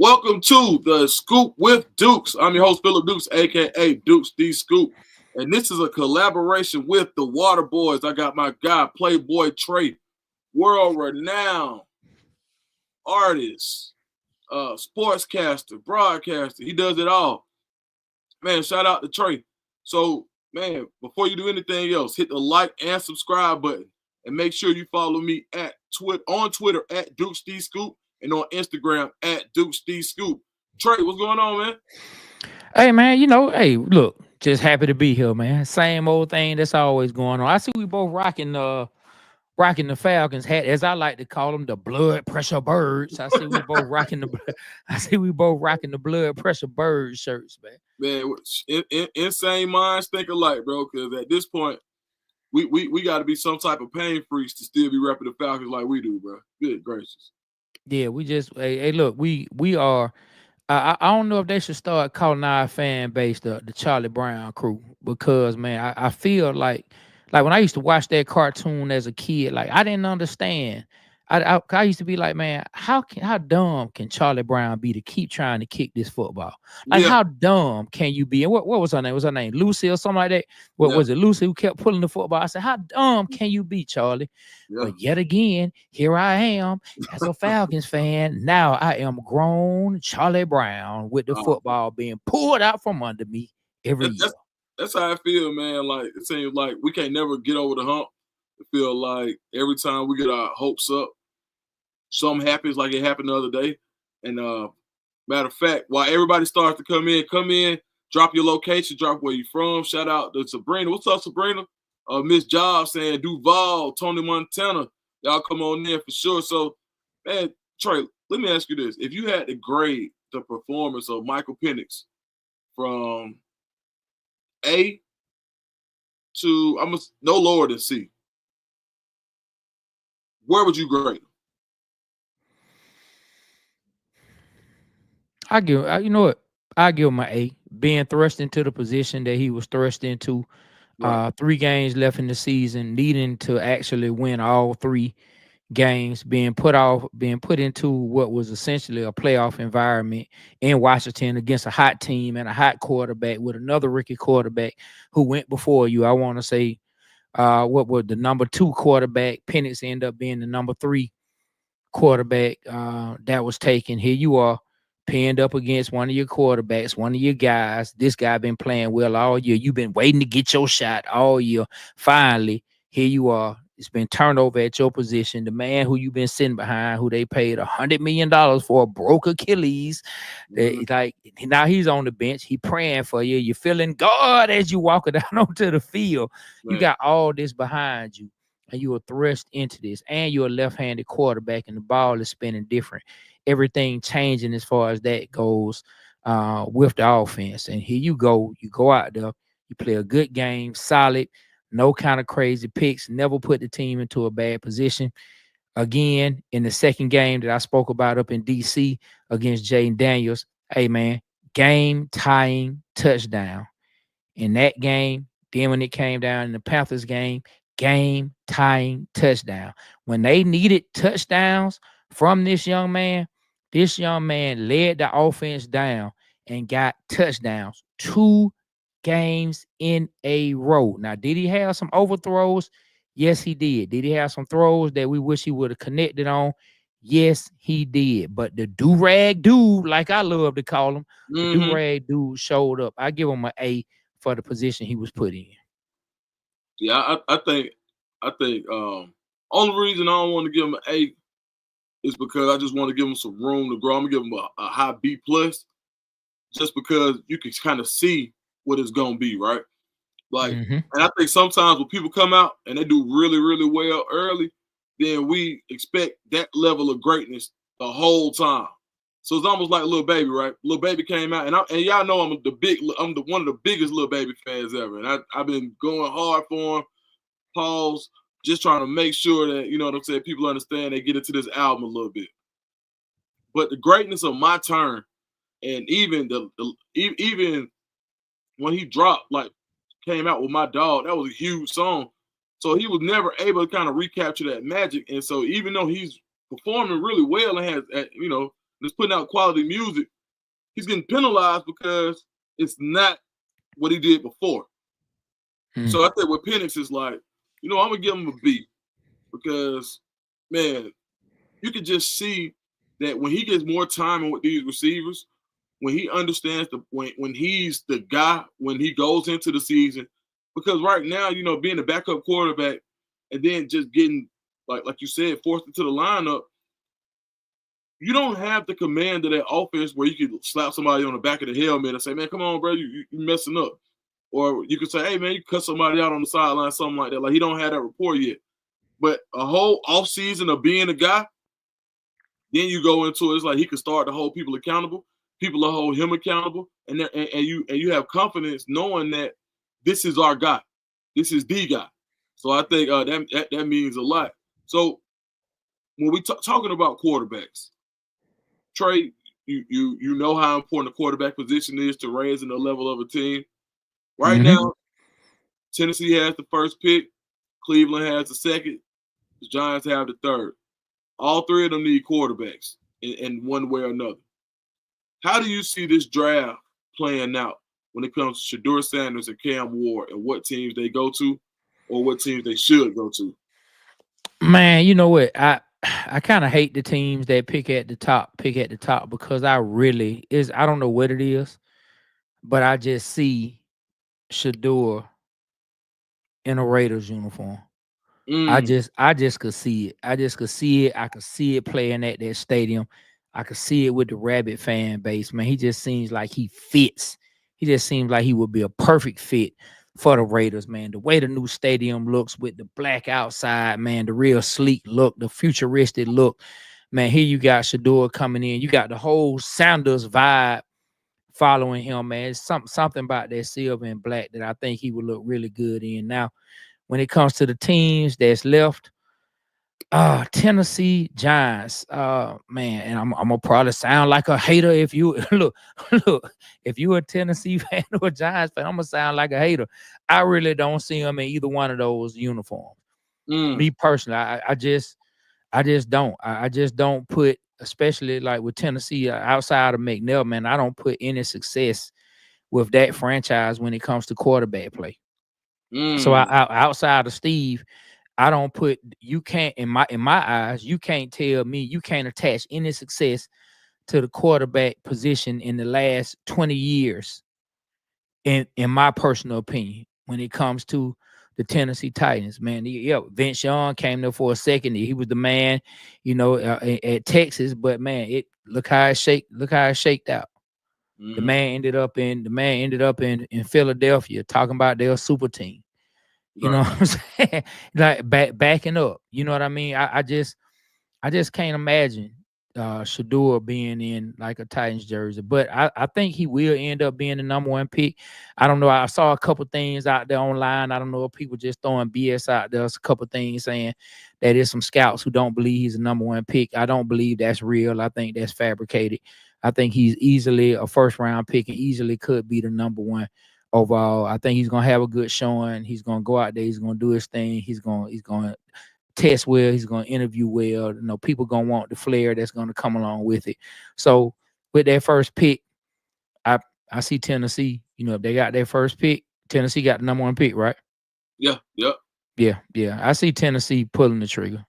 Welcome to the Scoop with Dukes. I'm your host, Philip Dukes, aka Dukes D Scoop. And this is a collaboration with the Water Boys. I got my guy, Playboy TRE, world-renowned artist, sportscaster, broadcaster. He does it all. Man, shout out to TRE. So, man, before you do anything else, hit the like and subscribe button. And make sure you follow me on Twitter at Dukes D Scoop and on Instagram at Dukes D Scoop. TRE, what's going on, man? Hey man, look, just happy to be here, man. Same old thing that's always going on. I see we both rocking the Falcons hat, as I like to call them, the blood pressure birds. I see we both rocking the blood pressure bird shirts, man. Man, insane minds think alike, bro. Because at this point, we got to be some type of pain freaks to still be repping the Falcons like we do, bro. Good gracious. Yeah, we just hey look, we are. I don't know if they should start calling our fan base the Charlie Brown crew, because man, I feel like when I used to watch that cartoon as a kid, like I didn't understand. I used to be like, man, how dumb can Charlie Brown be to keep trying to kick this football? Like, Yeah, how dumb can you be? And what was her name? Was her name Lucy or something like that? What yeah, was it, Lucy, who kept pulling the football? I said, how dumb can you be, Charlie? yeah. But yet again, here I am as a Falcons fan. Now I am grown Charlie Brown with the Uh, football being pulled out from under me every that, year. that's that's how I feel, man. Like it seems like we can't never get over the hump. I feel like every time we get our hopes up, something happens like it happened the other day. And matter of fact, while everybody starts to come in, drop your location, drop where you from. Shout out to Sabrina. What's up, Sabrina? Miss Job saying Duval, Tony Montana. Y'all come on in for sure. So, man, Trey, let me ask you this. If you had to grade the performance of Michael Penix from A to no lower than C, where would you grade him? You know what? I give him an A. Being thrust into the position that he was thrust into, Right. 3 games left in the season, needing to actually win all 3 games, being put into what was essentially a playoff environment in Washington against a hot team and a hot quarterback with another rookie quarterback who went before you. I want to say, what was the number 2 quarterback? Penix ended up being the number 3 quarterback that was taken. Here you are, pinned up against one of your quarterbacks, one of your guys. This guy been playing well all year. You've been waiting to get your shot all year. Finally, here you are. It's been turned over at your position. The man who you've been sitting behind, who they paid $100 million for, broke Achilles. Mm-hmm. Like, now he's on the bench. He praying for you. You're feeling God as you walking down onto the field. You Man. got all this behind you, and you are thrust into this, and you're a left-handed quarterback, and the ball is spinning different. Everything changing as far as that goes, with the offense. And here you go out there, you play a good game, solid, no kind of crazy picks, never put the team into a bad position. Again, in the second game that I spoke about up in DC against Jaden Daniels, hey man, game tying touchdown in that game. Then when it came down in the Panthers game tying touchdown. When they needed touchdowns from this young man led the offense down and got touchdowns 2 games in a row. Now, did he have some overthrows? Yes, he did. Did he have some throws that we wish he would have connected on? Yes, he did. But the do-rag dude, like I love to call him, the Mm-hmm. do-rag dude showed up. I give him an A for the position he was put in. Yeah, I think only reason I don't want to give him an A is because I just want to give him some room to grow. I'm gonna give him a high B+, just because you can kind of see what it's gonna be, right? Like, Mm-hmm. and I think sometimes when people come out and they do really, really well early, then we expect that level of greatness the whole time. So it's almost like Lil Baby, right? Lil Baby came out, and y'all know I'm one of the biggest Lil Baby fans ever, and I've been going hard for him. Pause, just trying to make sure that you know what I'm saying. People understand they get into this album a little bit, but the greatness of My Turn, and even when he dropped, like came out with My Dog, that was a huge song. So he was never able to kind of recapture that magic. And so even though he's performing really well and has, you know, that's putting out quality music, he's getting penalized because it's not what he did before. So I think with Penix is like, I'm gonna give him a B because, man, you can just see that when he gets more time with these receivers, when he understands when he's the guy, when he goes into the season, because right now, being a backup quarterback and then just getting like you said, forced into the lineup, you don't have the command of that offense where you can slap somebody on the back of the helmet and say, man, come on, bro, you messing up. Or you could say, hey, man, you cut somebody out on the sideline, something like that. Like, he don't have that rapport yet. But a whole offseason of being a guy, then you go into it, it's like he can start to hold people accountable. People will hold him accountable. And you have confidence knowing that this is our guy. This is the guy. So I think that means a lot. So when we talking about quarterbacks, Trae, you know how important the quarterback position is to raising the level of a team. Right now, Tennessee has the first pick. Cleveland has the second. The Giants have the third. All three of them need quarterbacks in one way or another. How do you see this draft playing out when it comes to Shedeur Sanders and Cam Ward and what teams they go to or what teams they should go to? Man, you know what? I kind of hate the teams that pick at the top because I don't know what it is, but I just see Shedeur in a Raiders uniform. I just could see it. I could see it playing at that stadium. I could see it with the Rabbit fan base, man. He just seems like he fits. He just seems like he would be a perfect fit for the Raiders, man. The way the new stadium looks with the black outside, man, the real sleek look, the futuristic look. Man, here you got Shedeur coming in. You got the whole Sanders vibe following him, man. It's something about that silver and black that I think he would look really good in. Now, when it comes to the teams that's left, Tennessee Giants, man, and I'm gonna probably sound like a hater if you look, if you a Tennessee fan or a Giants fan, I'm gonna sound like a hater. I really don't see them in either one of those uniforms. Me personally, I just don't. I just don't put, especially like with Tennessee outside of McNair, man. I don't put any success with that franchise when it comes to quarterback play. So outside of Steve, I don't put, you can't, in my eyes, you can't tell me, you can't attach any success to the quarterback position in the last 20 years, in my personal opinion, when it comes to the Tennessee Titans, man. Vince Young came there for a second. He was the man, at Texas, but man, look how it shaked out. The man ended up in Philadelphia, talking about their super team. You know what I'm saying? Like backing up. You know what I mean? I just can't imagine Shedeur being in like a Titans jersey. But I think he will end up being the number one pick. I don't know. I saw a couple things out there online. I don't know if people just throwing BS out there. There's a couple things saying that there's some scouts who don't believe he's a number one pick. I don't believe that's real. I think that's fabricated. I think he's easily a first round pick and easily could be the number one overall. I think he's gonna have a good showing. He's gonna go out there. He's gonna do his thing. He's gonna test well. He's gonna interview well. People gonna want the flair that's gonna come along with it. So with that first pick, I see Tennessee. If they got their first pick, Tennessee got the number one pick, right? Yeah. I see Tennessee pulling the trigger.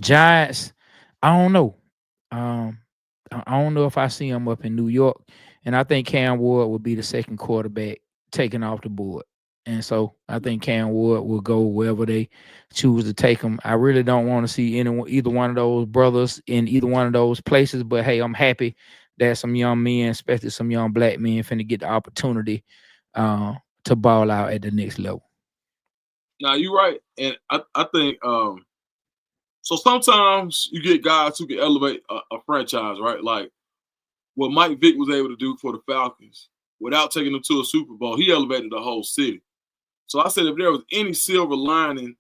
Giants, I don't know. I don't know if I see him up in New York, and I think Cam Ward will be the second quarterback taken off the board. And so I think Cam Ward will go wherever they choose to take him. I really don't want to see either one of those brothers in either one of those places. But hey, I'm happy that some young men, especially some young black men, finna get the opportunity to ball out at the next level. Now you're right, and I think so. Sometimes you get guys who can elevate a franchise, right? Like what Mike Vick was able to do for the Falcons without taking them to a Super Bowl. He elevated the whole city. So I said if there was any silver lining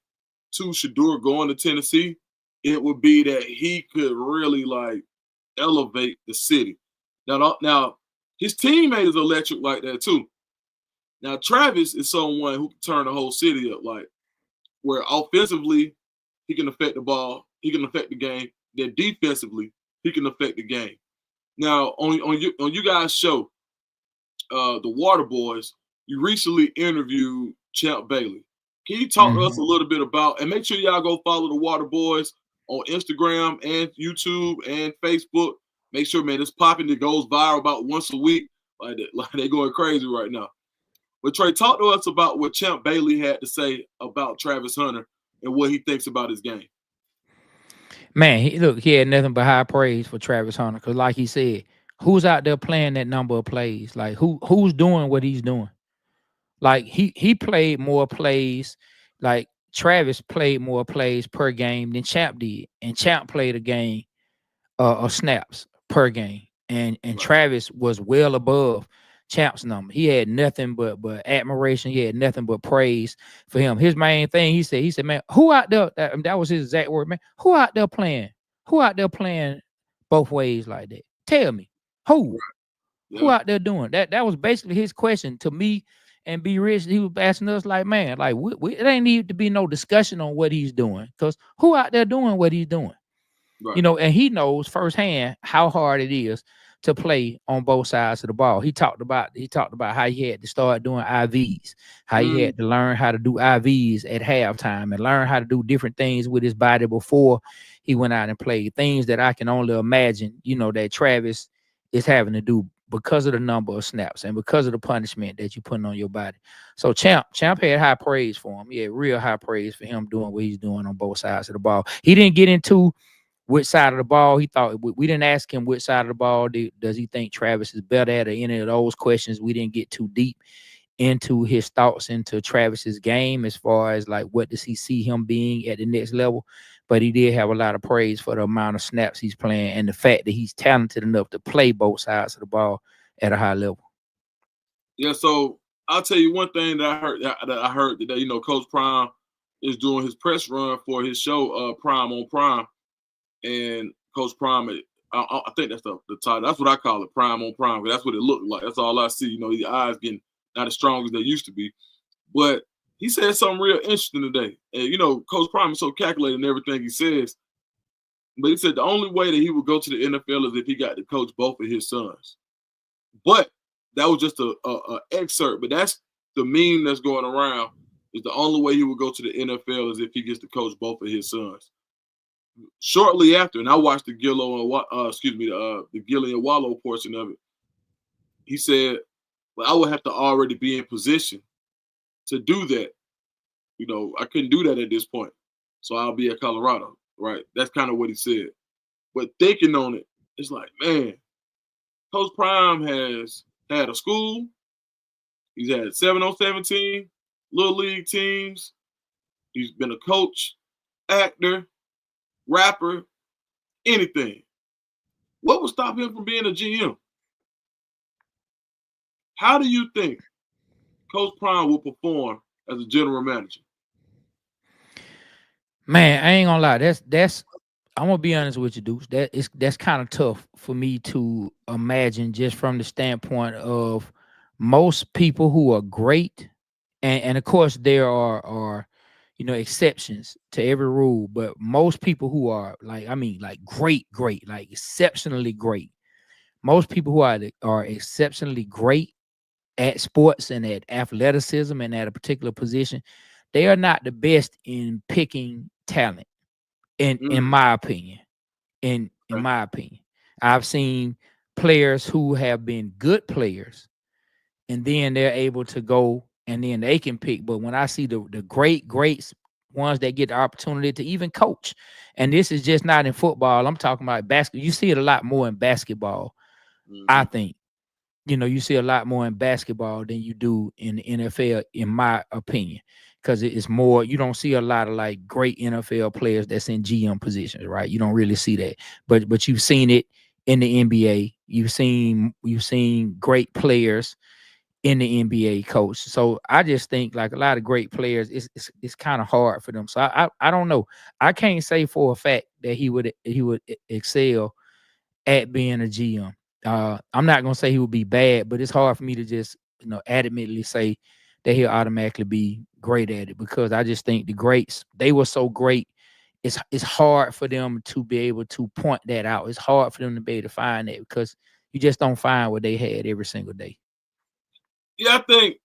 to Shedeur going to Tennessee, it would be that he could really like elevate the city. Now his teammate is electric like that too. Now Travis is someone who can turn the whole city up, like where offensively he can affect the ball, he can affect the game, that defensively he can affect the game. Now, on you guys' show, the Water Boys, you recently interviewed Champ Bailey. Can you talk to us a little bit about, and make sure y'all go follow the Water Boys on Instagram and YouTube and Facebook. Make sure, man, it's popping. It goes viral about once a week. Like they're going crazy right now. But Trae, talk to us about what Champ Bailey had to say about Travis Hunter and what he thinks about his game. Man, he had nothing but high praise for Travis Hunter because, like he said, who's out there playing that number of plays? Like who's doing what he's doing? Like he played more plays. Like Travis played more plays per game than Champ did, and Champ played a game of snaps per game, and Travis was well above Champ's number. He had nothing but admiration. He had nothing but praise for him. His main thing, he said, man, who out there? That was his exact word, man. Who out there playing? Who out there playing both ways like that? Tell me, who? Yeah. Who out there doing that? That was basically his question to me and B Rich. He was asking us, like, man, like it ain't need to be no discussion on what he's doing, because who out there doing what he's doing? Right. You know, and he knows firsthand how hard it is to play on both sides of the ball. He talked about how he had to start doing IVs, how he had to learn how to do IVs at halftime and learn how to do different things with his body before he went out and played. Things that I can only imagine, you know, that Travis is having to do because of the number of snaps and because of the punishment that you're putting on your body. So Champ had high praise for him. He had real high praise for him doing what he's doing on both sides of the ball. He didn't get into which side of the ball he thought. We didn't ask him which side of the ball does he think Travis is better at, or any of those questions. We didn't get too deep into his thoughts into Travis's game as far as like what does he see him being at the next level. But he did have a lot of praise for the amount of snaps he's playing and the fact that he's talented enough to play both sides of the ball at a high level. Yeah, so I'll tell you one thing that I heard today. You know, Coach Prime is doing his press run for his show, Prime on Prime. And Coach Prime, I think that's the title. That's what I call it, Prime on Prime. That's what it looked like. That's all I see. You know, his eyes getting not as strong as they used to be. But he said something real interesting today. And, you know, Coach Prime is so calculated in everything he says. But he said the only way that he would go to the NFL is if he got to coach both of his sons. But that was just a excerpt. But that's the meme that's going around, is the only way he would go to the NFL is if he gets to coach both of his sons. Shortly after, and I watched the the Gilly and Wallow portion of it, he said, well, I would have to already be in position to do that. You know, I couldn't do that at this point. So I'll be at Colorado, right? That's kind of what he said. But thinking on it, it's like, man, Coach Prime has had a school. He's had 7-on-7 team, little league teams. He's been a coach, actor, rapper, anything. What would stop him from being a GM? How do you think Coach Prime will perform as a general manager? Man, I ain't gonna lie. That's I'm gonna be honest with you, Deuce. That's kind of tough for me to imagine, just from the standpoint of most people who are great, and of course there are you know exceptions to every rule, but most people who are like great, like exceptionally great. Most people who are exceptionally great at sports and at athleticism and at a particular position, they are not the best in picking talent. In my opinion, in my opinion, I've seen players who have been good players, and then they're able to go and then they can pick. But when I see the greats, ones that get the opportunity to even coach, and this is just not in football, I'm talking about basketball. You see it a lot more in basketball, I think. You know, you see a lot more in basketball than you do in the NFL, in my opinion, because it's more, you don't see a lot of like great NFL players that's in GM positions, right? You don't really see that, but you've seen it in the NBA. You've seen great players in the NBA coach. So I just think like a lot of great players, it's kind of hard for them. So I don't know. I can't say for a fact that he would excel at being a GM. I'm not gonna say he would be bad, but it's hard for me to just adamantly say that he'll automatically be great at it, because I just think the greats, they were so great it's hard for them to be able to point that out. It's hard for them to be able to find that because you just don't find what they had every single day. Yeah, I think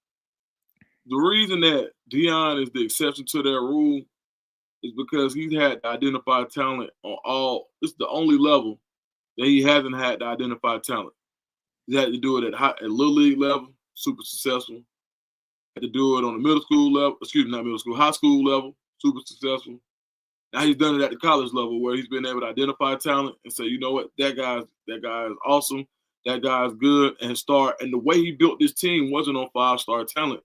the reason that Deion is the exception to that rule is because he's had to identify talent on all. It's the only level that he hasn't had to identify talent. He had to do it at little league level, super successful. Had to do it on the middle school level, not middle school, high school level, super successful. Now he's done it at the college level where he's been able to identify talent and say, you know what, that guy is awesome, that guy is good, and start. And the way he built this team wasn't on 5-star talent.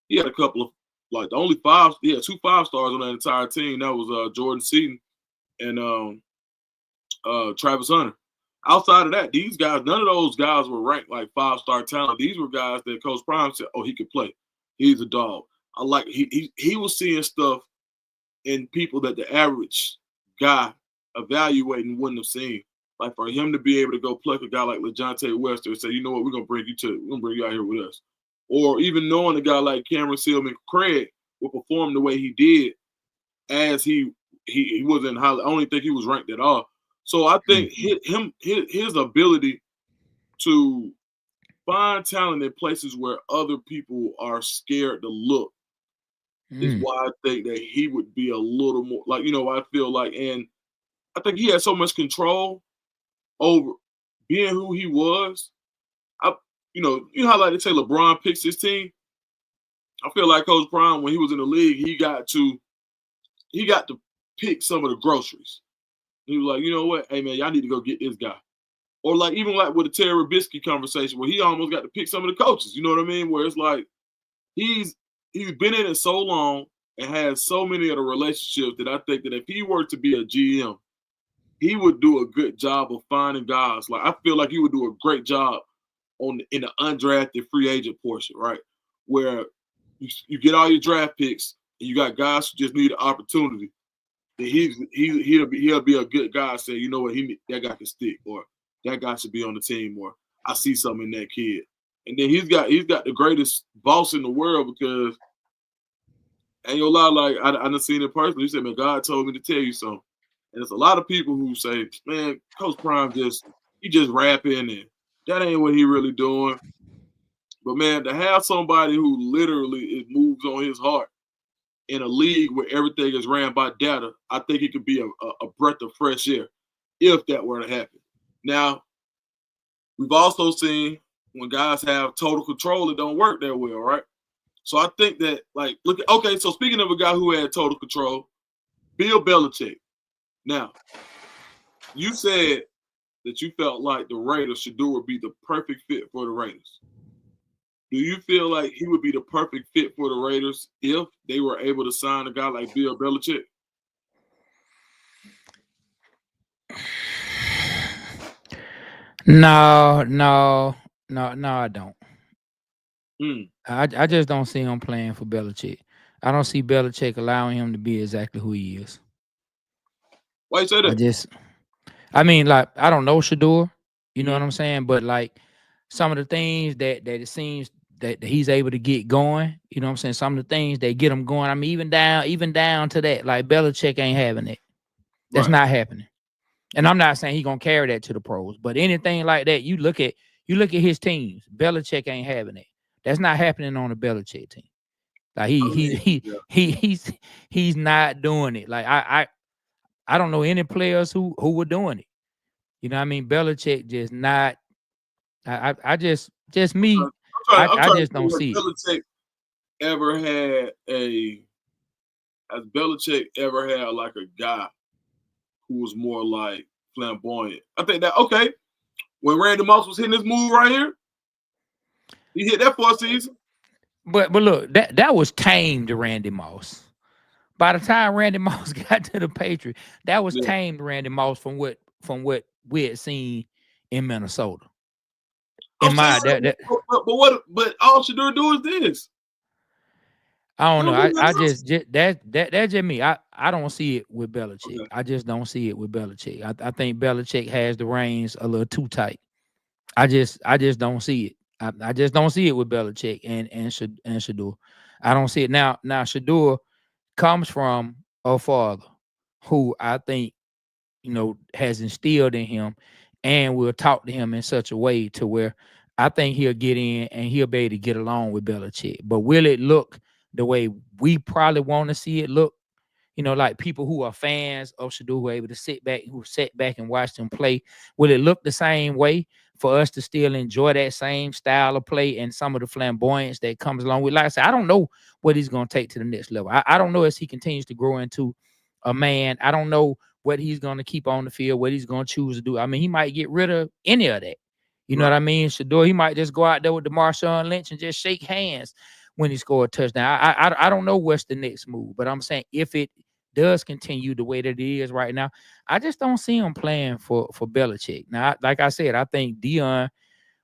He had a couple of the only he had 2 5-stars on that entire team. That was Jordan Seaton and Travis Hunter. Outside of that, these guys, none of those guys were ranked like 5-star talent. These were guys that Coach Prime said, oh, he could play. He's a dog. I like he was seeing stuff in people that the average guy evaluating wouldn't have seen. Like for him to be able to go pluck a guy like LeJontay Wester and say, you know what, we're gonna bring you out here with us. Or even knowing a guy like Cameron Sealman Craig will perform the way he did as he wasn't highly. I don't even think he was ranked at all. So I think his ability to find talent in places where other people are scared to look is why I think that he would be a little more like, I feel like, and I think he had so much control over being who he was. You know how like they say LeBron picks his team. I feel like Coach Prime, when he was in the league, he got to pick some of the groceries. He was like, you know what, hey man, y'all need to go get this guy. Or like even like with the Terry Robisky conversation where he almost got to pick some of the coaches. You know what I mean? Where it's like he's been in it so long and has so many of the relationships that I think that if he were to be a GM, he would do a good job of finding guys. Like I feel like he would do a great job in the undrafted free agent portion, right? Where you get all your draft picks and you got guys who just need an opportunity. Then he'll be a good guy. Say, you know what, that guy can stick, or that guy should be on the team, or I see something in that kid. And then he's got the greatest boss in the world because ain't gonna lie, like I done seen it personally. He said, man, God told me to tell you something. And there's a lot of people who say, man, Coach Prime just rapping and that ain't what he really doing. But man, to have somebody who literally moves on his heart in a league where everything is ran by data, I think it could be a breath of fresh air if that were to happen. Now, we've also seen when guys have total control, it don't work that well, right? So I think that, like, so speaking of a guy who had total control, Bill Belichick. Now, you said that you felt like the Raiders, Shedeur would be the perfect fit for the Raiders. Do you feel like he would be the perfect fit for the Raiders if they were able to sign a guy like Bill Belichick? No, I don't. I just don't see him playing for Belichick. I don't see Belichick allowing him to be exactly who he is. Why you say that? I mean, like, I don't know Shedeur, you know what I'm saying? But like some of the things that it seems that he's able to get going, you know what I'm saying? Some of the things that get him going. I mean, even down to that, like Belichick ain't having it. That's not happening. And I'm not saying he's gonna carry that to the pros, but anything like that, you look at his teams. Belichick ain't having it. That's not happening on the Belichick team. Like he's not doing it. Like I don't know any players who were doing it. You know what I mean? Belichick just not. I just me. I just don't see Belichick it. Has Belichick ever had like a guy who was more like flamboyant? I think that when Randy Moss was hitting this move right here, he hit that for a season. But look, that was tamed to Randy Moss. By the time Randy Moss got to the Patriots, that was tamed Randy Moss from what we had seen in Minnesota. But all Shedeur do is this. I don't know. That's just me. I don't see it with Belichick. Okay. I just don't see it with Belichick. I think Belichick has the reins a little too tight. I just don't see it. I just don't see it with Belichick and Shedeur. I don't see it now. Shedeur comes from a father who I think, has instilled in him and will talk to him in such a way to where I think he'll get in and he'll be able to get along with Belichick. But will it look the way we probably want to see it look? Like people who are fans of Shador who are able to sit back and watch them play. Will it look the same way for us to still enjoy that same style of play and some of the flamboyance that comes along with? Like I said, I don't know what he's going to take to the next level. I don't know as he continues to grow into a man. I don't know what he's going to keep on the field, what he's going to choose to do. I mean, he might get rid of any of that. You know what I mean? Shador, he might just go out there with the Marshawn Lynch and just shake hands when he scored a touchdown. I don't know what's the next move, but I'm saying if it does continue the way that it is right now, I just don't see him playing for Belichick. Now, like I said, I think Dion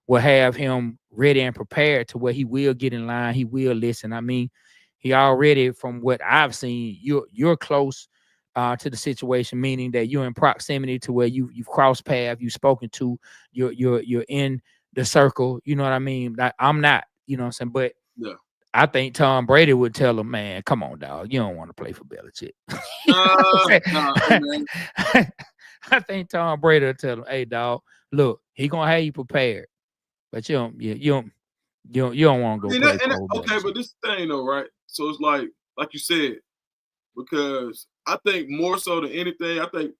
will have him ready and prepared to where he will get in line. He will listen. I mean, he already, from what I've seen, you're close to the situation, meaning that you're in proximity to where you've crossed paths, you've spoken to, you're in the circle. You know what I mean? Like, I'm not. You know what I'm saying? But yeah. I think Tom Brady would tell him, man, come on, dog. You don't want to play for Belichick. I think Tom Brady will tell him, hey, dog, look, he gonna have you prepared, but you don't want to go play for okay, Belichick. but this thing though, right? So it's like you said, because I think more so than anything, I think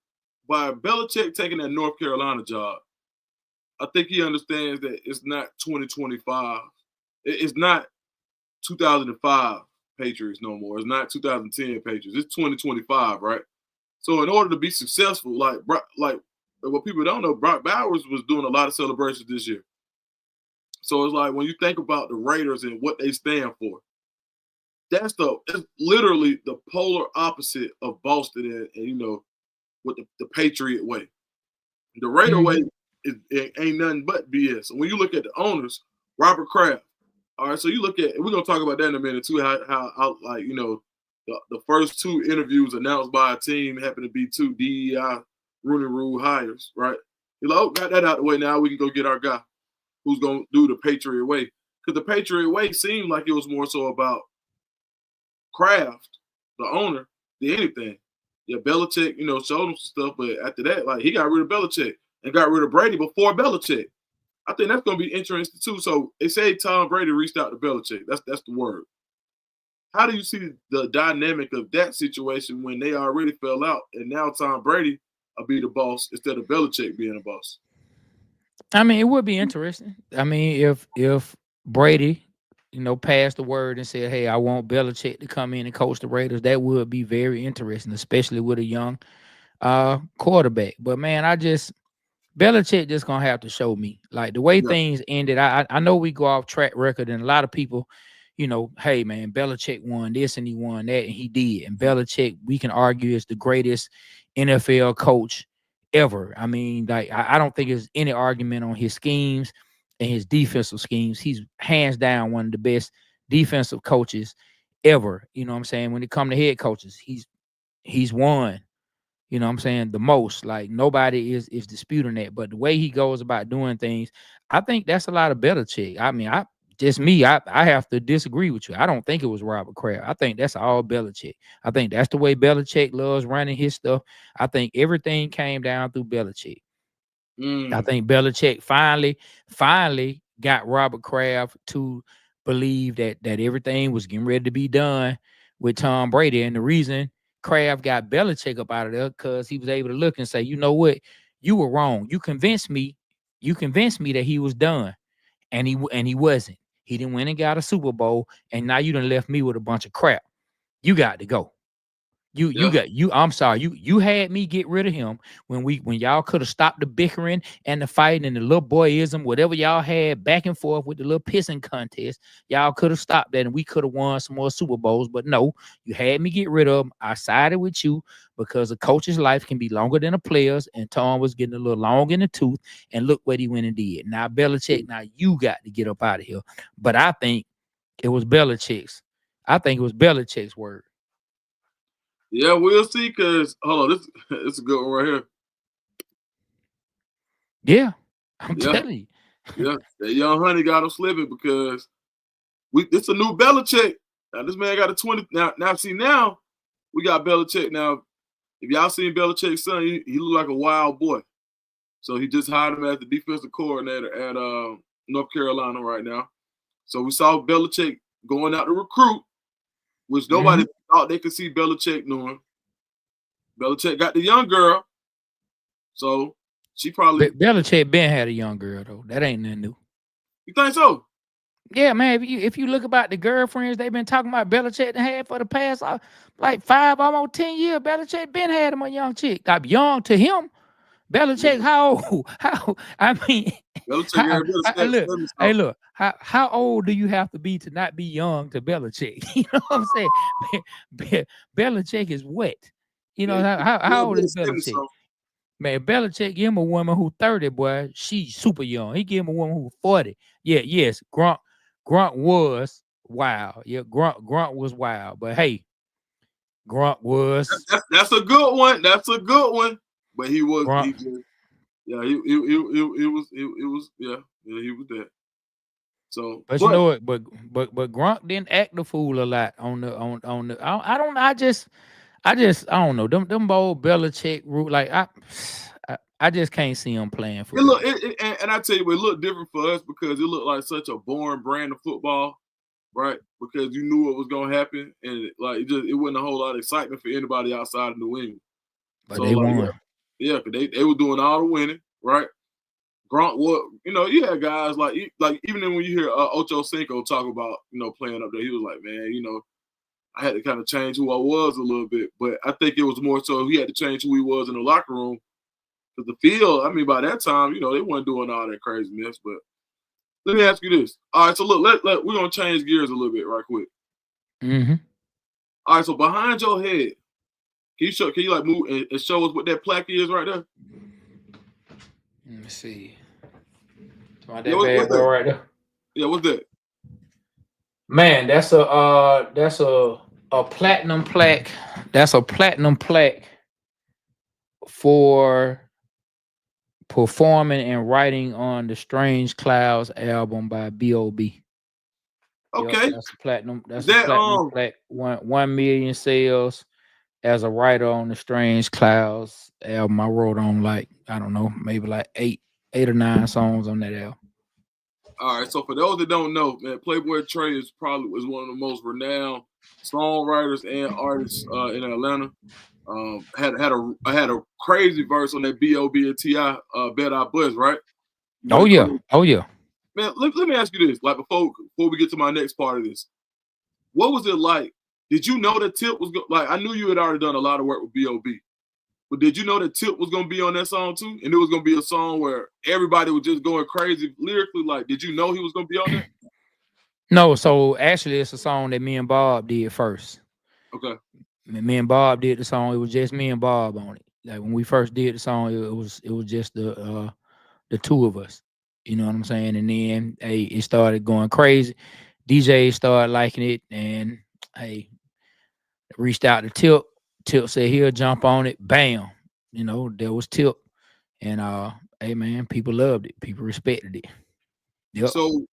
by Belichick taking that North Carolina job, I think he understands that it's not 2025. It's not 2005 Patriots no more. It's not 2010 Patriots. It's 2025, right? So in order to be successful, like what people don't know, Brock Bowers was doing a lot of celebrations this year. So it's like when you think about the Raiders and what they stand for, it's literally the polar opposite of Boston and with the Patriot way. The Raider way it ain't nothing but BS. And when you look at the owners, Robert Kraft. All right, so you look at, we're gonna talk about that in a minute too. How like the first two interviews announced by a team happen to be two DEI Rooney Rule hires, right? You're like, oh, got that out the way. Now we can go get our guy who's gonna do the Patriot way. Because the Patriot way seemed like it was more so about Kraft, the owner, than anything. Yeah, Belichick, showed him some stuff, but after that, like he got rid of Belichick and got rid of Brady before Belichick. I think that's going to be interesting too. So they say Tom Brady reached out to Belichick. That's the word. How do you see the dynamic of that situation when they already fell out and now Tom Brady will be the boss instead of Belichick being the boss? I mean, it would be interesting. I mean, if Brady, passed the word and said, hey, I want Belichick to come in and coach the Raiders, that would be very interesting, especially with a young quarterback. But man, Belichick just gonna have to show me, like, the way things ended. I know we go off track record, and a lot of people, hey man, Belichick won this and he won that, and he did. And Belichick, we can argue, is the greatest NFL coach ever. I mean, like, I don't think there's any argument on his schemes and his defensive schemes. He's hands down one of the best defensive coaches ever. You know what I'm saying? When it comes to head coaches, he's won. You know what I'm saying? The most. Like, nobody is disputing that. But the way he goes about doing things, I think that's a lot of Belichick. I mean, I have to disagree with you. I don't think it was Robert Kraft. I think that's all Belichick. I think that's the way Belichick loves running his stuff. I think everything came down through Belichick. I think Belichick finally got Robert Kraft to believe that everything was getting ready to be done with Tom Brady. And the reason Kraft got Belichick up out of there because he was able to look and say, you know what, you were wrong. You convinced me that he was done, and he wasn't. He didn't win and got a Super Bowl, and now you done left me with a bunch of crap. You got to go. I'm sorry. You had me get rid of him when y'all could have stopped the bickering and the fighting and the little boyism, whatever y'all had back and forth with the little pissing contest. Y'all could have stopped that and we could have won some more Super Bowls. But no, you had me get rid of him. I sided with you because a coach's life can be longer than a player's, and Tom was getting a little long in the tooth. And look what he went and did. Now Belichick, now you got to get up out of here. But I think it was Belichick's. Belichick's word. Yeah, we'll see. Because hold on, this is a good one right here. Yeah, I'm telling you. Yeah, that young honey got him slipping because it's a new Belichick. Now this man got a 20. Now see now we got Belichick now. If y'all seen Belichick's son, he looked like a wild boy. So he just hired him as the defensive coordinator at North Carolina right now. So we saw Belichick going out to recruit, which nobody thought they could see Belichick doing. Belichick got the young girl, so she probably. Belichick been had a young girl though. That ain't nothing new. You think so? Yeah, man. If you look about the girlfriends they've been talking about, Belichick had for the past like 5, almost 10 years. Belichick been had him a young chick. Got young to him. Belichick, how old? How I mean, look. How old do you have to be to not be young to Belichick? You know what I'm saying? Belichick is wet. You know how old is Belichick? Man, Belichick give him a woman who 30, boy. She's super young. He give him a woman who 40. Yeah, yes. Grunt was wild. Yeah, Grunt was wild. But hey, Grunt was. That's a good one. That's a good one. But he was. He just, yeah, it was. Yeah, he was there. So, but you know what? But Grunt didn't act the fool a lot on the. I don't know. Them old Belichick route, like I just can't see him playing for. And I tell you, it looked different for us because it looked like such a boring brand of football, right? Because you knew what was going to happen, and like it wasn't a whole lot of excitement for anybody outside of New England. But so, they won. Yeah, because they were doing all the winning, right? Grunt, you had guys like even when you hear Ocho Cinco talk about playing up there, he was like, man, I had to kind of change who I was a little bit, but I think it was more so he had to change who he was in the locker room. Because the field, I mean, by that time, they weren't doing all that craziness. But let me ask you this. All right, so look, we're going to change gears a little bit right quick. Mm-hmm. All right, so behind your head, can you like move and show us what that plaque is right there? Let me see. That bad boy right there. Yeah, what's that? Man, that's a platinum plaque. That's a platinum plaque for performing and writing on the Strange Clouds album by B.O.B. Okay, yep, that's a platinum. That's a platinum plaque. 1 million sales as a writer on the Strange Clouds album. I wrote on maybe like eight or 9 songs on that album. All right, so for those that don't know, man, Playboy TRE was one of the most renowned songwriters and artists in Atlanta. Had a crazy verse on that B.O.B. and T.I. Bet I Buzz, right? Oh yeah. Man, let me ask you this. Like before we get to my next part of this, what was it like? Did you know that Tip was I knew you had already done a lot of work with B.O.B. But did you know that Tip was going to be on that song too? And it was going to be a song where everybody was just going crazy lyrically. Like, did you know he was going to be on there? No, so actually it's a song that me and Bob did first. Okay. Me and Bob did the song. It was just me and Bob on it. Like when we first did the song, it was just the 2 of us. You know what I'm saying? And then it started going crazy. DJ started liking it, and reached out to Tip. Tip said he'll jump on it. Bam. There was Tip. And hey man, people loved it. People respected it. Yep. So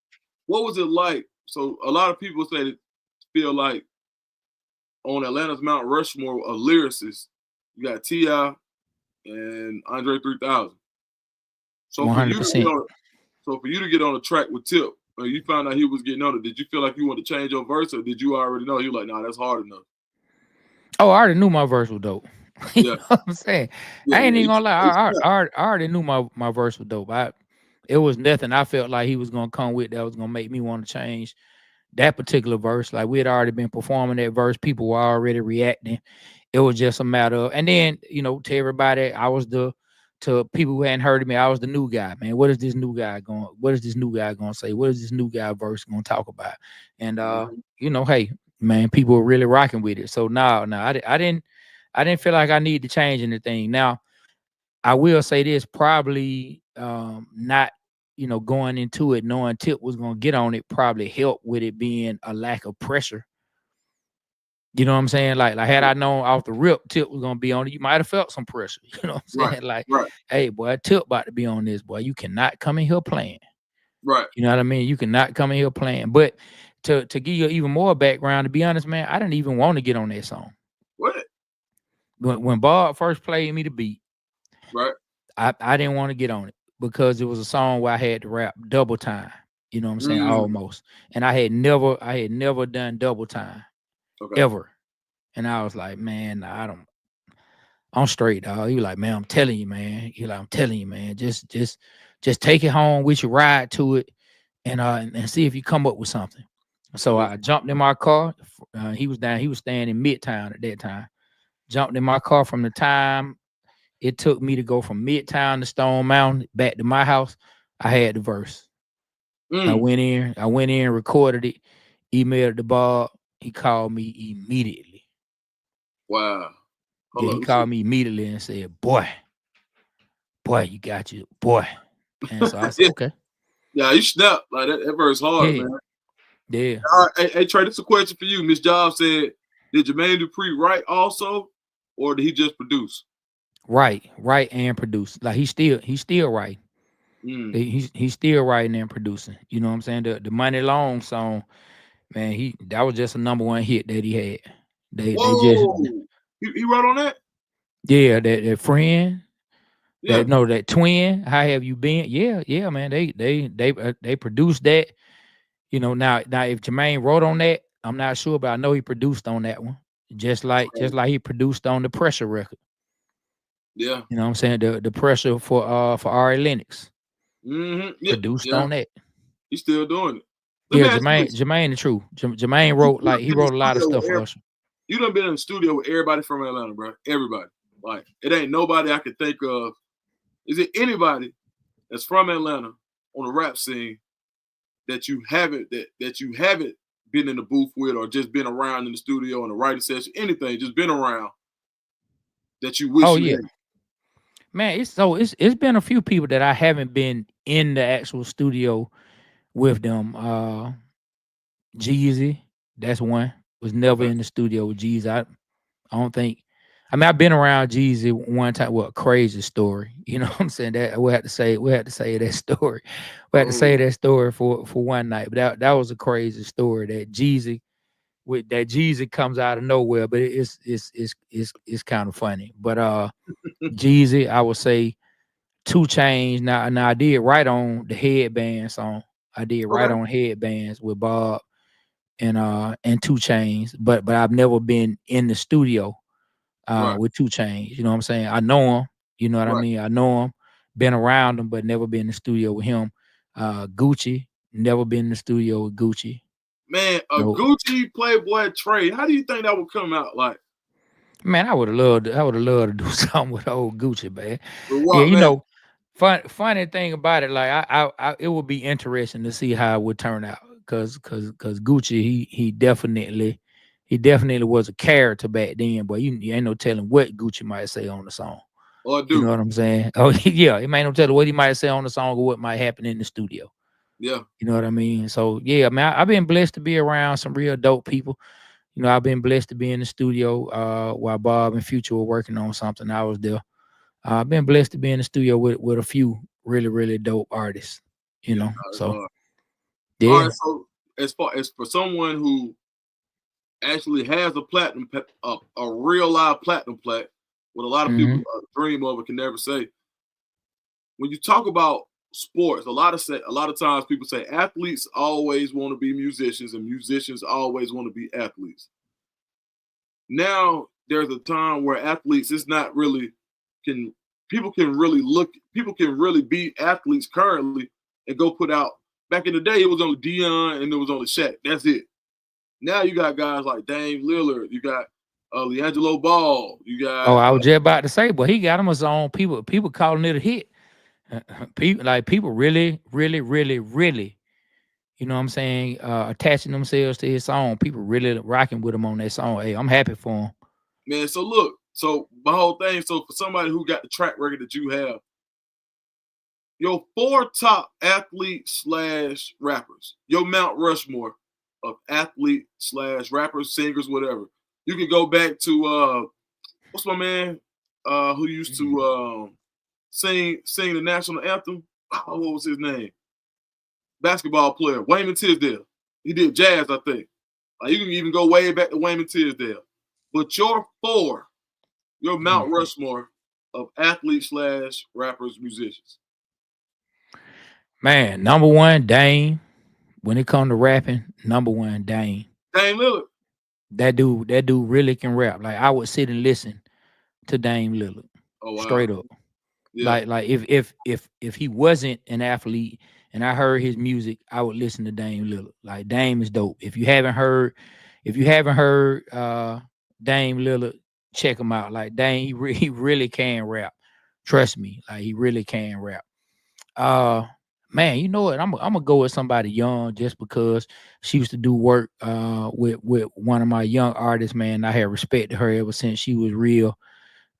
what was it like? So a lot of people feel like on Atlanta's Mount Rushmore of lyricists, you got T.I. and Andre 3000. So 100%. For you to get on a track with Tip, you found out he was getting on it. Did you feel like you wanted to change your verse, or did you already know? You were like, nah, that's hard enough. Oh, I already knew my verse was dope. You know what I'm saying? I ain't even gonna lie. I already knew my verse was dope. It was nothing I felt like he was gonna come with that was gonna make me want to change that particular verse. Like we had already been performing that verse. People were already reacting. It was just a matter of, and then, to everybody, to people who hadn't heard of me, I was the new guy, man. What is this new guy going to say? What is this new guy verse going to talk about? And, hey, man, people were really rocking with it. So no, I didn't feel like I need to change anything. Now, I will say this, probably not, going into it, knowing Tip was going to get on it, probably helped with it being a lack of pressure. You know what I'm saying? Like had I known off the rip Tip was going to be on it, you might have felt some pressure. You know what I'm saying? Right. Hey, boy, Tip about to be on this, boy. You cannot come in here playing. Right. You know what I mean? You cannot come in here playing. But to give you even more background, to be honest, man, I didn't even want to get on that song. What? when Bob first played me the beat, Right. I didn't want to get on it because it was a song where I had to rap double time. You know what I'm saying? Almost. And I had never done double time ever. And I was like, man, I'm straight, dog. He was like, man, I'm telling you, man. He like, I'm telling you, man. Just take it home with you, ride to it, and see if you come up with something. So I jumped in my car. He was staying in Midtown at that time. Jumped in my car. From the time it took me to go from Midtown to Stone Mountain back to my house, I had the verse. I went in, recorded it, emailed it to Bob. He called me immediately. Wow. Yeah, he called me immediately and said, boy, you got you, boy. And so I said, okay. Yeah, you snapped. Like that verse hard, man. Yeah. All right, hey, Trae, this is a question for you. Miss Job said, did Jermaine Dupri write also, or did he just produce? Write and produce. Like he's still writing. He's still writing and producing. You know what I'm saying? The Money Long song, man, that was just a #1 hit that he had. They just he wrote on that? Yeah, that friend. Yeah. That twin. How have you been? Yeah, man. They produced that. You know, now if Jermaine wrote on that, I'm not sure, but I know he produced on that one. Just like he produced on the Pressure record. Yeah. You know what I'm saying? The Pressure for Ari Lennox. Yeah. Produced on that. He's still doing it. Yeah, Jermaine the truth. Jermaine wrote a lot of stuff for us. You done been in the studio with everybody from Atlanta, bro. Everybody. Like, it ain't nobody I could think of. Is it anybody that's from Atlanta on the rap scene that you haven't been in the booth with, or just been around in the studio in the writing session, anything, just been around that you wish you had? Man, it's been a few people that I haven't been in the actual studio with them. Jeezy, that's one. Was never in the studio with Jeezy. I don't think. I mean, I've been around Jeezy one time. Well, crazy story. You know what I'm saying? That we had to say that story. We had to say that story for one night. But that was a crazy story that Jeezy comes out of nowhere. But it's kind of funny. But Jeezy, I would say 2 Chainz. Now I did write on the Headband song. I did write on Headbands with Bob and 2 Chainz, but I've never been in the studio with 2 Chainz. You know what I'm saying? I know him. You know what I mean? I know him. Been around him, but never been in the studio with him. Gucci, never been in the studio with Gucci. Man, Gucci Playboy TRE. How do you think that would come out? Like, man, I would have loved to do something with old Gucci, man. What, yeah, you man? know, funny thing about it, like I it would be interesting to see how it would turn out, cause Gucci he definitely was a character back then, but you ain't no telling what Gucci might say on the song. Or do. You know what I'm saying? Oh yeah, it ain't no telling what he might say on the song or what might happen in the studio. Yeah. You know what I mean? So yeah, man, I've been blessed to be around some real dope people. You know, I've been blessed to be in the studio while Bob and Future were working on something. I was there. I've been blessed to be in the studio with a few really, really dope artists, you know. So yeah. All right, so as far as for someone who actually has a platinum, a real live platinum plaque, what a lot of people dream of and can never say. When you talk about sports, a lot of times people say athletes always want to be musicians and musicians always want to be athletes. Now there's a time where athletes, it's not really people can really be athletes currently and go put out. Back in the day, it was only Deion and it was only Shaq. That's it. Now you got guys like Dame Lillard. You got LiAngelo Ball. You got. I was just about to say, but he got him his own. People calling it a hit. People really, really, really, really, you know what I'm saying, attaching themselves to his song. People really rocking with him on that song. Hey, I'm happy for him. Man, so look, my whole thing. So for somebody who got the track record that you have, your 4 top athletes / rappers, your Mount Rushmore of athletes / rappers, singers, whatever. You can go back to what's my man who used to sing the national anthem. Oh, what was his name? Basketball player, Wayman Tisdale. He did jazz, I think. You can even go way back to Wayman Tisdale. But your Your Mount Rushmore of athletes / rappers, musicians. Man, number one, Dame. When it comes to rapping, number one, Dame. Dame Lillard. That dude really can rap. Like I would sit and listen to Dame Lillard. Oh wow. Straight up. Yeah. Like if he wasn't an athlete and I heard his music, I would listen to Dame Lillard. Like Dame is dope. If you haven't heard Dame Lillard, check him out. Like Dame, he really can rap. Trust me, like he really can rap. Man, you know what? I'm gonna go with somebody young just because she used to do work with one of my young artists, man. I have respected her ever since she was real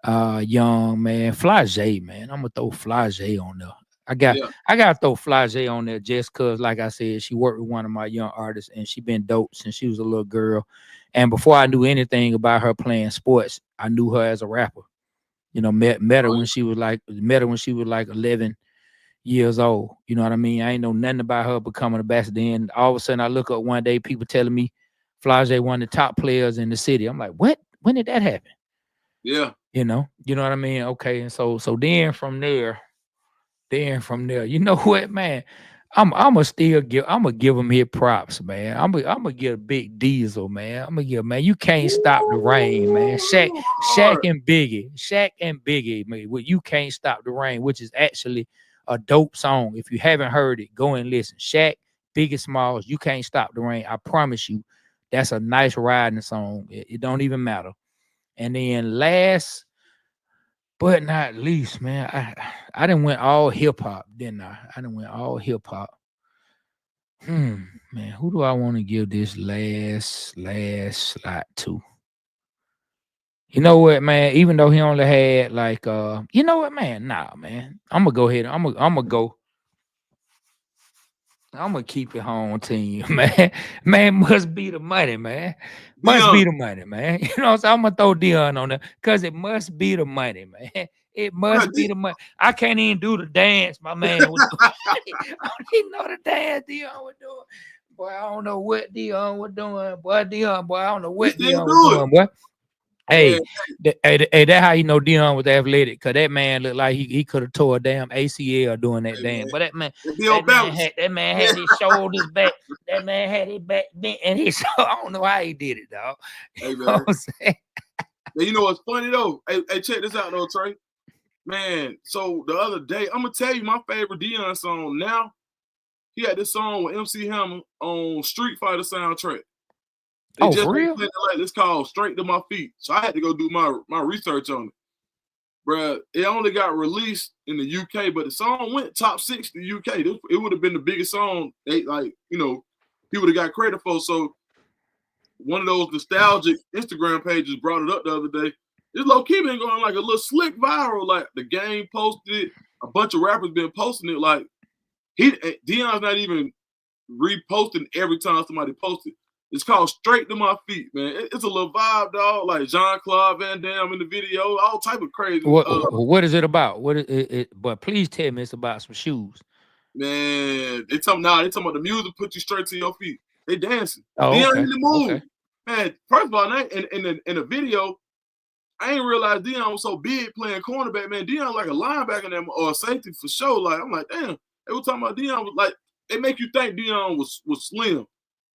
young, man. Flage, man. I'm gonna throw Flage on there. I gotta throw Flage on there just cause, like I said, she worked with one of my young artists and she been dope since she was a little girl. And before I knew anything about her playing sports, I knew her as a rapper. You know, met her when she was like 11 years old. You know what I mean? I ain't know nothing about her becoming a ambassador. And all of a sudden I look up one day, people telling me Flage one of the top players in the city. I'm like, what? When did that happen? Yeah. You know what I mean? Okay. And so then from there, you know what, man? I'm gonna give him his props, man. I'm gonna give a Big Diesel, man. I'm gonna give, man. You can't stop the rain, man. Shaq and Biggie, man. You can't stop the rain, which is actually a dope song. If you haven't heard it, go and listen. Shaq, Biggie Smalls, You Can't Stop the Rain. I promise you, that's a nice riding song. It don't even matter. And then last but not least, man, I done went all hip hop, didn't I? I done went all hip hop. Man, who do I want to give this last slot to? You know what, man? Even though he only had like, you know what, man? Nah, man. I'm gonna go ahead. I'm gonna go. I'm gonna keep it home team, man. Man, must be the money, man. Must be the money, man. You know what I'm saying? I'm gonna throw Dion on there because it must be the money, man. It must be the money. I can't even do the dance, my man. Was doing. I don't even know the dance Dion was doing. Boy, I don't know what Dion was doing. Boy, Dion, boy, I don't know what Dion was doing, boy. Hey, that's how you know Dion was athletic, cause that man looked like he could have tore a damn ACL doing that dance. But that man had his shoulders back. That man had his back bent, and I don't know how he did it, dog. Hey, man. You know what I'm saying? You know what's funny though? Hey, check this out though, Trae. Man, so the other day, I'm gonna tell you my favorite Dion song now. He had this song with MC Hammer on Street Fighter soundtrack. They just for real? It's called Straight to My Feet. So I had to go do my research on it. Bruh, it only got released in the UK, but the song went top 6 in the UK. It would have been the biggest song he would have got credit for. So one of those nostalgic Instagram pages brought it up the other day. This low-key been going like a little slick viral. Like the game posted it. A bunch of rappers been posting it. Like Dion's not even reposting every time somebody posted. It's called Straight to My Feet, man. It's a little vibe, dog. Like Jean-Claude Van Damme in the video, all type of crazy. What is it about? What it? But please tell me it's about some shoes. Man, they talking about the music put you straight to your feet. They dancing. Oh, Dion okay. in the move. Okay. Man, first of all, in the video, I ain't realized Dion was so big playing cornerback. Man, Dion like a linebacker or a safety for sure. Like I'm like, damn. They were talking about Dion was like, they make you think Dion was slim.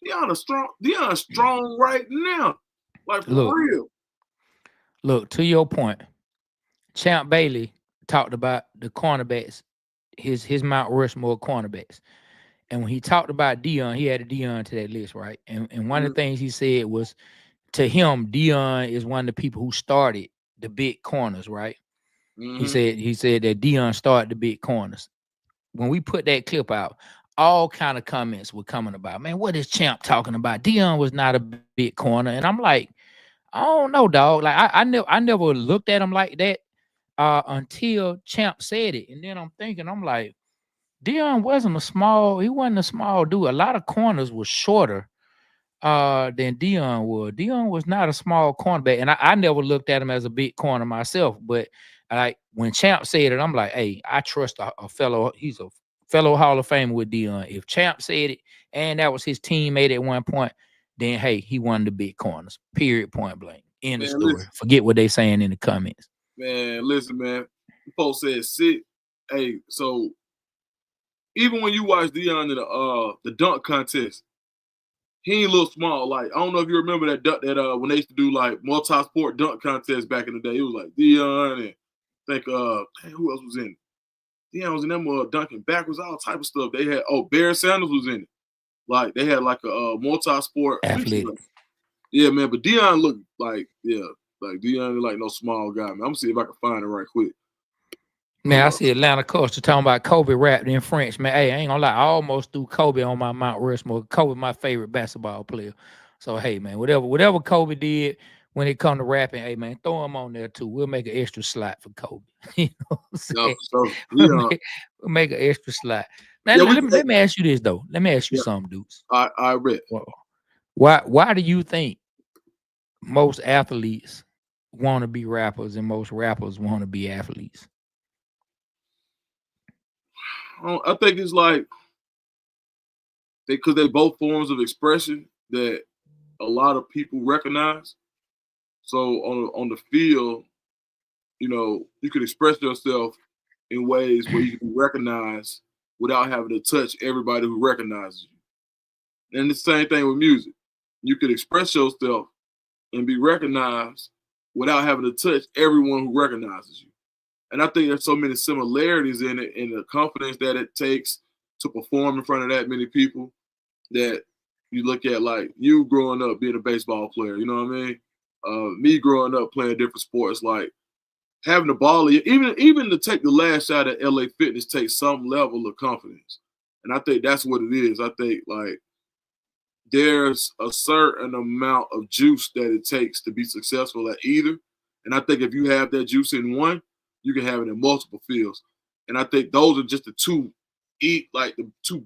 Dion's strong right now. Like for real. Look, to your point, Champ Bailey talked about the cornerbacks, his Mount Rushmore cornerbacks. And when he talked about Dion, he added Dion to that list, right? And one of the things he said was, to him, Dion is one of the people who started the big corners, right? Mm-hmm. He said that Dion started the big corners. When we put that clip out, all kind of comments were coming about, man, what is Champ talking about? Dion was not a big corner. And I'm like, I don't know, dog. Like I never looked at him like that until Champ said it. And then I'm like, Dion wasn't a small dude. A lot of corners were shorter than Dion was. Dion was not a small cornerback. And I never looked at him as a big corner myself. But like when Champ said it, I'm like, hey, I trust a fellow, he's a fellow Hall of Famer with Dion. If Champ said it and that was his teammate at one point, then hey, he won the big corners. Period, point blank. End of Man, story. listen, Forget what they saying in the comments. man. Listen, man. The folks said sit. Hey, so even when you watch Deion in the dunk contest, he ain't look small. Like I don't know if you remember that when they used to do like multi-sport dunk contests back in the day. It was like Deion and I think who else was in it? Deion was in them dunking backwards, all type of stuff. They had Barry Sanders was in it. Like they had like a multi-sport feature. Athletic. Yeah, man. But Deion looked like like Deion ain't like no small guy, man. I'm gonna see if I can find it right quick. Man, I see Atlanta culture talking about Kobe rapped in French. Man, hey, I ain't gonna lie, I almost threw Kobe on my Mount Rushmore. Kobe, my favorite basketball player. So hey, man, whatever Kobe did when it come to rapping, hey man, throw him on there too. We'll make an extra slot for Kobe. You know what I'm saying? So We'll make an extra slot. Man, yeah, let me ask you this though. Let me ask you yeah. something, dudes. I read. Why do you think most athletes want to be rappers and most rappers want to be athletes? I think it's like because they both forms of expression that a lot of people recognize. So on the field, you know, you can express yourself in ways where you can be recognized without having to touch everybody who recognizes you. And the same thing with music. You can express yourself and be recognized without having to touch everyone who recognizes you. And I think there's so many similarities in it, in the confidence that it takes to perform in front of that many people, that you look at like you growing up being a baseball player, you know what I mean? Me growing up playing different sports, like having the ball, even to take the last shot at LA Fitness takes some level of confidence. And I think that's what it is. I think like there's a certain amount of juice that it takes to be successful at either. And I think if you have that juice in one, you can have it in multiple fields. And I think those are just the two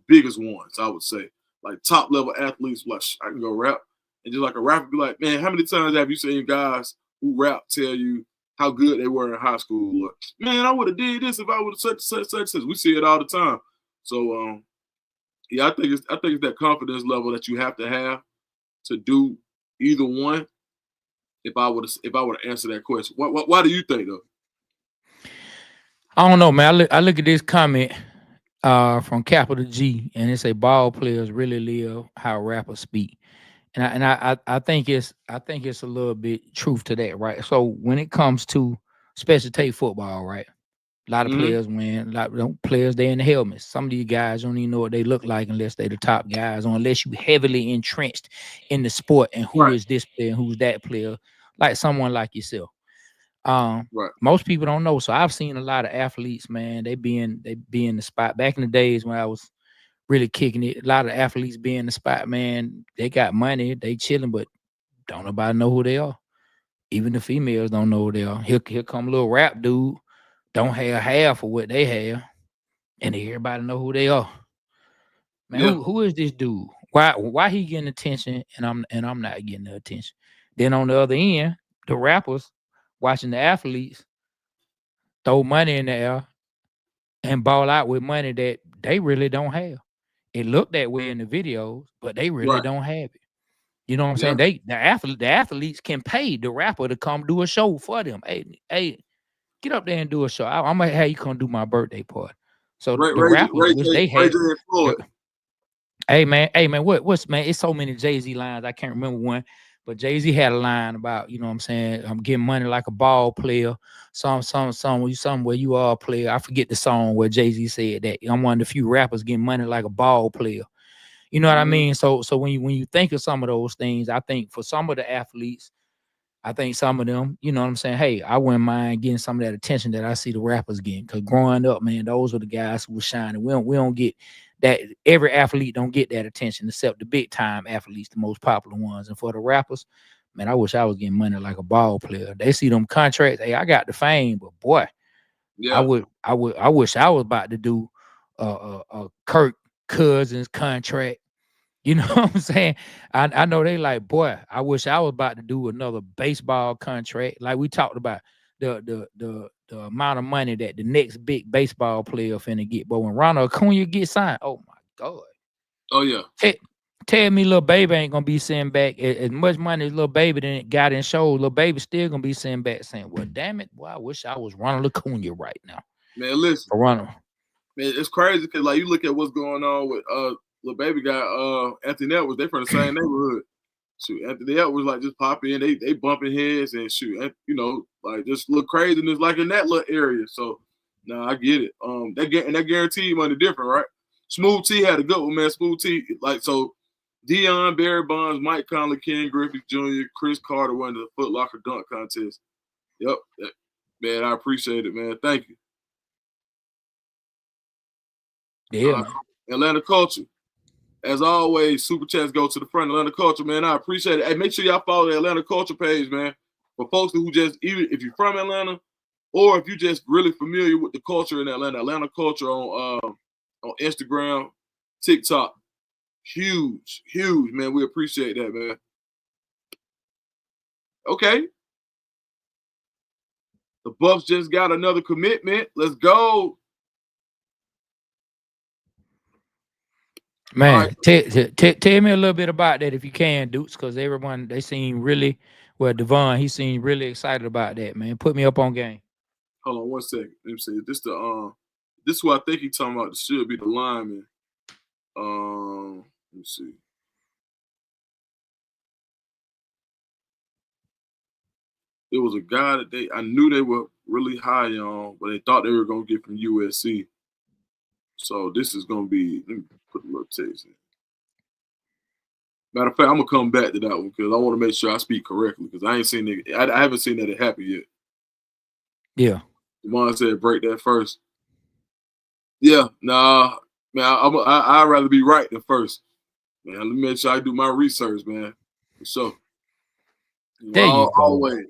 biggest ones, I would say. Like top level athletes, like I can go rap. And just like a rapper be like, man, how many times have you seen guys who rap tell you how good they were in high school? Or, man, I would have did this if I would have such. We see it all the time. So yeah, I think it's that confidence level that you have to do either one. If I were to answer that question, why do you think though? I don't know, man. I look at this comment from Capital G, and it say ball players really live how rappers speak, and I think it's a little bit truth to that, right? So when it comes to special take football, right? A lot of Mm-hmm. players win. A lot of players they in the helmets. Some of these guys don't even know what they look like unless they the top guys, or unless you heavily entrenched in the sport and who Right, is this player and who's that player, like someone like yourself. right, Most people don't know. So I've seen a lot of athletes, man. They be in the spot. Back in the days when I was really kicking it, a lot of athletes be in the spot, man. They got money, they chilling, but don't nobody know who they are. Even the females don't know who they are. Here come a little rap dude, don't have half of what they have, and everybody know who they are. Man, yeah, who is this dude? Why he getting attention and I'm not getting the attention? Then on the other end, the rappers watching the athletes throw money in the air and ball out with money that they really don't have. It looked that way in the videos, but they really right, don't have it. You know what I'm saying? yeah, The athletes can pay the rapper to come do a show for them. Hey, get up there and do a show. I'm gonna have you come do my birthday party. So the rappers, which they Ray had, J and the, Floyd. hey man, what's man? It's so many Jay-Z lines. I can't remember one, but Jay-Z had a line about, you know what I'm saying, I'm getting money like a ball player. Somewhere you are a player. I forget the song where Jay-Z said that. I'm one of the few rappers getting money like a ball player. You know what I Mm-hmm. mean? So when you think of some of those things, I think for some of the athletes, I think some of them, you know what I'm saying? Hey, I wouldn't mind getting some of that attention that I see the rappers getting. Cause growing up, man, those were the guys who were shining. We don't get that. Every athlete don't get that attention except the big time athletes, the most popular ones. And for the rappers, man, I wish I was getting money like a ball player. They see them contracts. Hey, I got the fame, but boy, Yeah, I wish I was about to do a Kirk Cousins contract. You know what I'm saying? I know they like, boy, I wish I was about to do another baseball contract. Like we talked about the amount of money that the next big baseball player finna get. But when Ronald Acuna gets signed, oh my God. oh yeah, Te- tell me Lil Baby ain't gonna be sending back as much money as Lil Baby done got in shows. Lil Baby still gonna be sending back saying, well, damn it, boy, I wish I was Ronald Acuna right now. Man, listen. For Ronald. Man, it's crazy because like you look at what's going on with Lil Baby got Anthony Edwards, they from the same neighborhood. Shoot, Anthony Edwards like just pop in, they bumping heads and shoot, and, you know, like just look craziness like in that little area. So nah, I get it. That guaranteed money different, right? Smooth T had a good one, man. Smooth T, like so Dion, Barry Bonds, Mike Conley, Ken Griffey Jr., Chris Carter won the Foot Locker dunk contest. Yep. Man, I appreciate it, man. Thank you. Yeah. Atlanta Culture. As always, super chats go to the front. Atlanta Culture, man. I appreciate it. Hey, make sure y'all follow the Atlanta Culture page, man. For folks who just, even if you're from Atlanta, or if you're just really familiar with the culture in Atlanta, Atlanta Culture on Instagram, TikTok. Huge, man. We appreciate that, man. Okay. The Buffs just got another commitment. Let's go. Man, right. Tell me a little bit about that if you can, Dukes, because everyone, they seem really, well, Devon, he seemed really excited about that, man. Put me up on game. Hold on 1 second. Let me see. This is what I think he's talking about. This should be the lineman. Let me see. It was a guy that I knew they were really high on, but they thought they were gonna get from USC. So this is gonna be, let me put a little text in. Matter of fact, I'm gonna come back to that one because I want to make sure I speak correctly because I ain't seen it. I haven't seen that it happen yet. Yeah. Devon said break that first. Yeah, nah, man. I'd rather be right than first. Man, let me make sure I do my research, man. For sure. There you go. Always.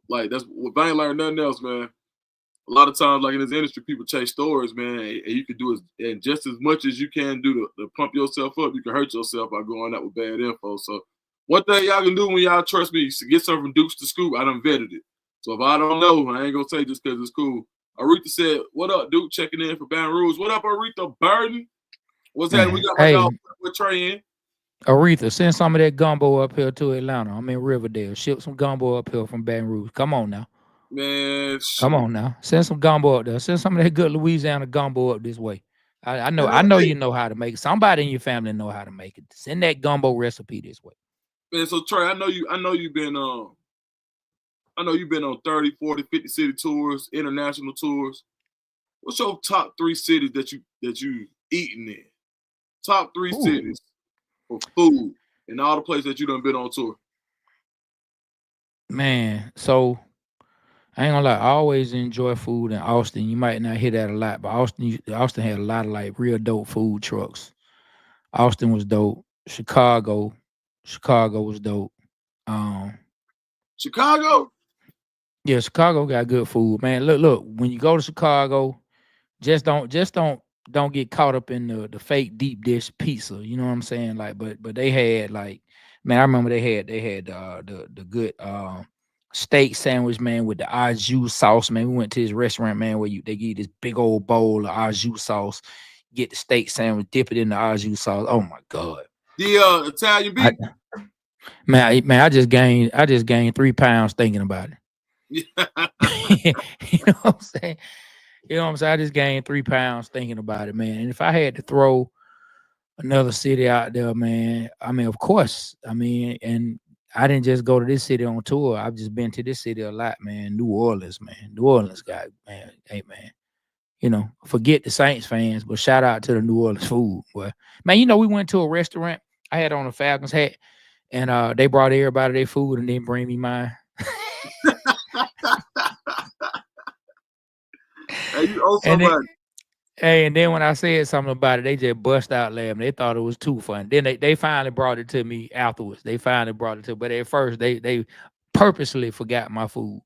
Like that's if I ain't learned nothing else, man. A lot of times, like in this industry, people chase stories, man, and you can do and just as much as you can do to pump yourself up, you can hurt yourself by going out with bad info. So one thing y'all can do when y'all trust me is to get something from Dukes to Scoop. I done vetted it. So if I don't know, I ain't gonna say just because it's cool. Aretha said, "What up, Duke? Checking in for Baton Rouge. What up, Aretha Burden? What's that? We got my dog with Trae in. Aretha, send some of that gumbo up here to Atlanta. I'm in Riverdale. Ship some gumbo up here from Baton Rouge. Come on now. Man, come on now. Send some gumbo up there. Send some of that good Louisiana gumbo up this way. I know you know how to make it. Somebody in your family know how to make it. Send that gumbo recipe this way. Man, so Trey, I know you've been on 30, 40, 50 city tours, international tours. What's your top 3 cities that you eaten in? Top 3 cities for food and all the places that you done been on tour. Man, so I ain't gonna lie, I always enjoy food in Austin. You might not hear that a lot, but Austin had a lot of like real dope food trucks. Austin was dope. Chicago was dope. Chicago? Yeah, Chicago got good food, man. Look, when you go to Chicago, just don't get caught up in the fake deep dish pizza. You know what I'm saying? Like, but they had like, man, I remember they had the good steak sandwich, man, with the au jus sauce, man. We went to this restaurant, man, where they give you this big old bowl of au jus sauce, get the steak sandwich, dip it in the au jus sauce. Oh my God. The Italian beef. I just gained 3 pounds thinking about it. You know what I'm saying? You know what I'm saying? I just gained 3 pounds thinking about it, man. And if I had to throw another city out there, man, I mean, of course, and I didn't just go to this city on tour. I've just been to this city a lot, man. New Orleans, man. New Orleans got, man, hey, man. You know, forget the Saints fans, but shout out to the New Orleans food. Boy. Man, you know, we went to a restaurant. I had on a Falcons hat, and they brought everybody their food and didn't bring me mine. Hey, you owe somebody. And then when I said something about it, they just bust out laughing. They thought it was too fun. Then they finally brought it to me afterwards. They finally brought it to me. But at first, they purposely forgot my food.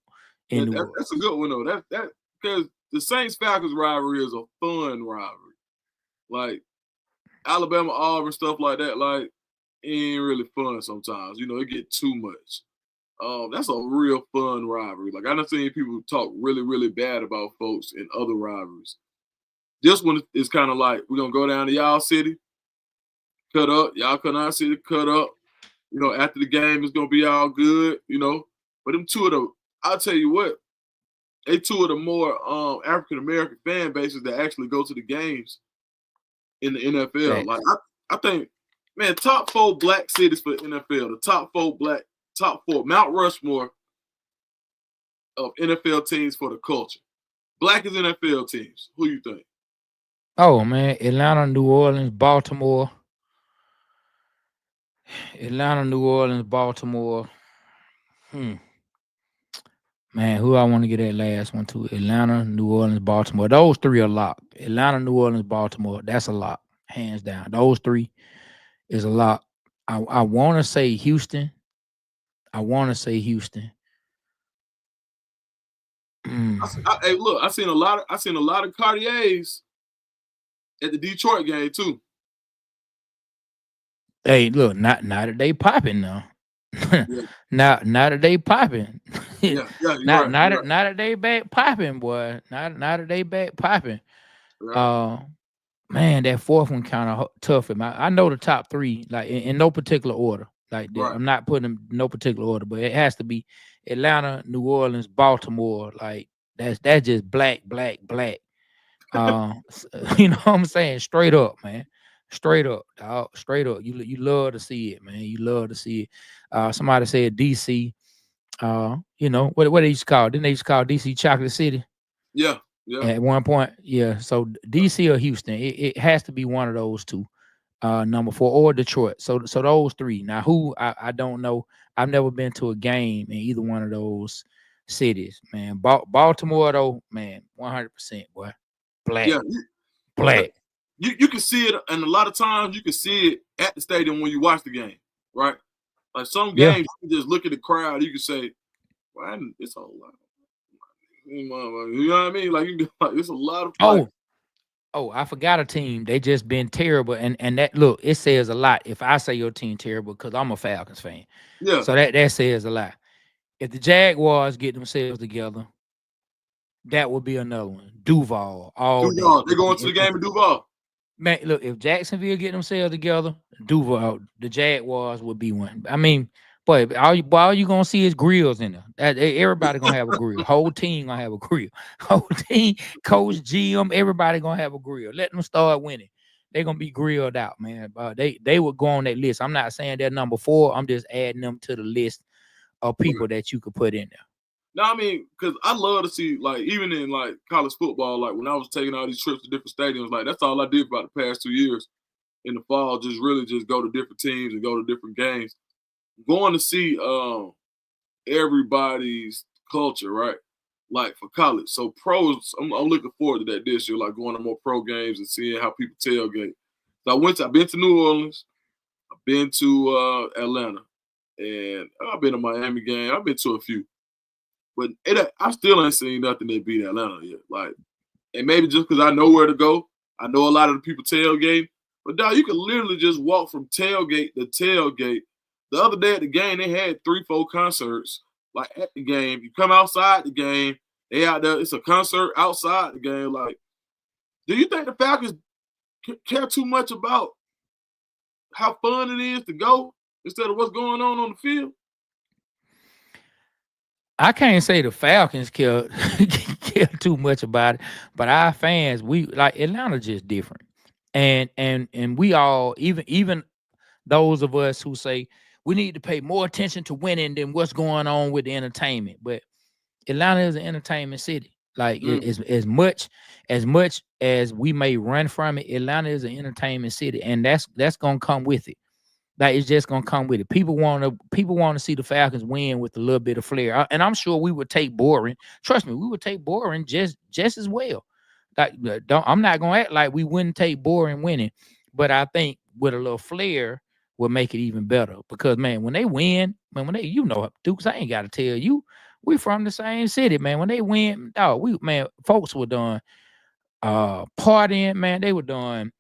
That's a good one, though. That because the Saints-Falcons rivalry is a fun rivalry. Like, Alabama, Auburn, stuff like that, like, it ain't really fun sometimes. You know, it get too much. That's a real fun rivalry. Like, I done seen people talk really, really bad about folks in other rivalries. This one is kind of like, we're going to go down to y'all city, cut up. Y'all cannot see the cut up. You know, after the game, it's gonna be all good. You know, but them two of the, I'll tell you what, they two of the more African American fan bases that actually go to the games in the NFL. Like I think, man, top 4 black cities for the NFL. The top four Mount Rushmore of NFL teams for the culture. Blackest NFL teams. Who you think? Oh man, Atlanta, New Orleans, Baltimore. Atlanta, New Orleans, Baltimore. Man, who I want to get that last one to? Atlanta, New Orleans, Baltimore. Those three are locked. Atlanta, New Orleans, Baltimore. That's a lock, hands down. Those three is a lock. I want to say Houston. Hey, look, I seen a lot of Cartiers at the Detroit game too. Hey, look, not that they popping now. Yeah. Now that they popping. Yeah, not that they back popping, boy. Not that they back popping. Right. Man, that fourth one kind of tough. I know the top three, like in no particular order. Like right. I'm not putting them in no particular order, but it has to be Atlanta, New Orleans, Baltimore. Like that's just black. You know what I'm saying? Straight up, man. Straight up, dog. Straight up. You love to see it, man. You love to see it. Somebody said DC. You know, what they used to call? Didn't they used to call DC Chocolate City? Yeah. At one point, yeah. So DC or Houston, it has to be one of those two. Number 4 or Detroit. So those three. Now, who I don't know. I've never been to a game in either one of those cities, man. Baltimore though, man, 100%, boy. Black. Yeah, black. You can see it, and a lot of times you can see it at the stadium when you watch the game, right? Like some games, you can just look at the crowd, you can say, "Well, it's a lot." You know what I mean? Like you be like, it's a lot of. Oh, I forgot a team. They just been terrible, and that look, it says a lot if I say your team terrible because I'm a Falcons fan. Yeah. So that says a lot. If the Jaguars get themselves together, that would be another one. Duval, Duval. They going to the game in Duval. Man, look, if Jacksonville get themselves together, Duval, the Jaguars would be one. I mean, boy, all you gonna see is grills in there. Everybody gonna have a grill. Whole team gonna have a grill. Whole team, coach, GM, everybody gonna have a grill. Let them start winning. They're gonna be grilled out, man. They would go on that list. I'm not saying they're number 4. I'm just adding them to the list of people that you could put in there. No, I mean, because I love to see, like, even in like college football, like when I was taking all these trips to different stadiums, like that's all I did for the past 2 years in the fall, just really just go to different teams and go to different games. Going to see everybody's culture, right? Like for college. So pros, I'm looking forward to that this year, like going to more pro games and seeing how people tailgate. So I've been to New Orleans, I've been to Atlanta, and I've been to Miami game. I've been to a few. But I still ain't seen nothing that beat Atlanta yet. Like, and maybe just because I know where to go, I know a lot of the people tailgate. But dog, you can literally just walk from tailgate to tailgate. The other day at the game, they had 3-4 concerts. Like at the game, you come outside the game, they out there. It's a concert outside the game. Like, do you think the Falcons care too much about how fun it is to go instead of what's going on the field? I can't say the Falcons care too much about it, but our fans, we like Atlanta just different. And we all, even those of us who say we need to pay more attention to winning than what's going on with the entertainment. But Atlanta is an entertainment city. Like as much as we may run from it, Atlanta is an entertainment city, and that's gonna come with it. Like it's just gonna come with it. People want to see the Falcons win with a little bit of flair, and I'm sure we would take boring. Trust me, we would take boring just as well. Like I'm not gonna act like we wouldn't take boring winning, but I think with a little flair will make it even better. Because man, when they win, man, Dukes, I ain't got to tell you, we from the same city, man. When they win, folks were done partying, man. They were doing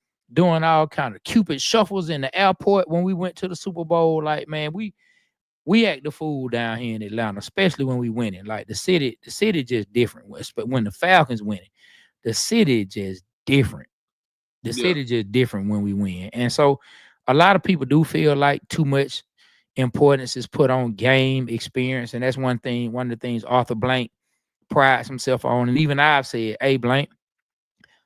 all kind of Cupid shuffles in the airport when we went to the Super Bowl. Like, man, we act the fool down here in Atlanta, especially when we winning. Like the city just different. But when the Falcons winning, the city just different. The city just different when we win. And so a lot of people do feel like too much importance is put on game experience, and that's one of the things Arthur Blank prides himself on. And even I've said, hey, Blank,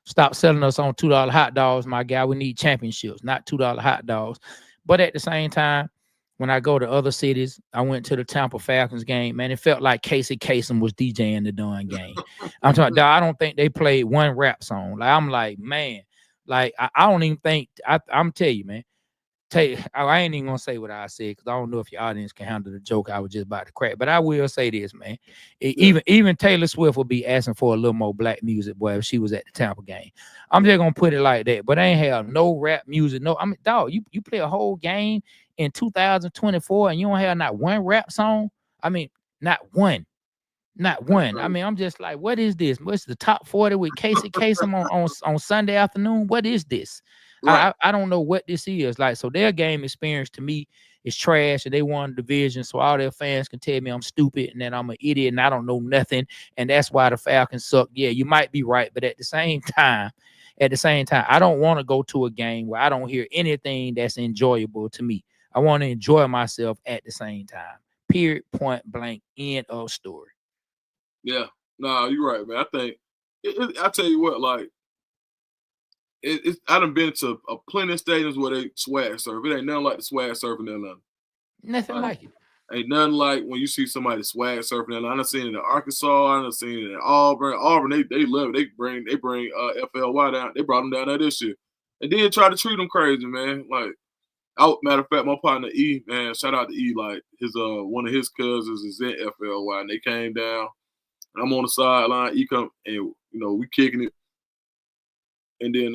stop selling us on $2 hot dogs, my guy. We need championships, not $2 hot dogs. But at the same time, when I go to other cities, I went to the Tampa Falcons game. Man, it felt like Casey Kasem was DJing the darn game. I'm talking, dog, I don't think they played one rap song. Like, I'm like, man, like I don't even think I'm tell you, man. I ain't even gonna say what I said because I don't know if your audience can handle the joke I was just about to crack. But I will say this, man. Even Taylor Swift would be asking for a little more black music, boy, if she was at the Tampa game. I'm just gonna put it like that. But I ain't have no rap music. No, I mean, dog, you play a whole game in 2024 and you don't have not one rap song. I mean, not one. Not one. I mean, I'm just like, what is this? What's the top 40 with Casey Kasem on Sunday afternoon? What is this? Right. I don't know what this is. Like, so their game experience to me is trash, and they won the division. So all their fans can tell me I'm stupid and that I'm an idiot and I don't know nothing. And that's why the Falcons suck. Yeah, you might be right, but at the same time, I don't want to go to a game where I don't hear anything that's enjoyable to me. I want to enjoy myself at the same time. Period, point blank, end of story. Yeah, nah, you're right, man. I think I tell you what, like I done been to plenty of stadiums where they swag surf. It ain't nothing like the swag surfing in Atlanta. Nothing like it. Ain't nothing like when you see somebody swag surfing in Atlanta. I done seen it in Arkansas. I done seen it in Auburn. Auburn, they love it. They bring FLY down. They brought them down there this year, and then try to treat them crazy, man. Like, matter of fact, my partner E, man, shout out to E. Like his one of his cousins is in FLY, and they came down. I'm on the sideline. E come and we kicking it, and then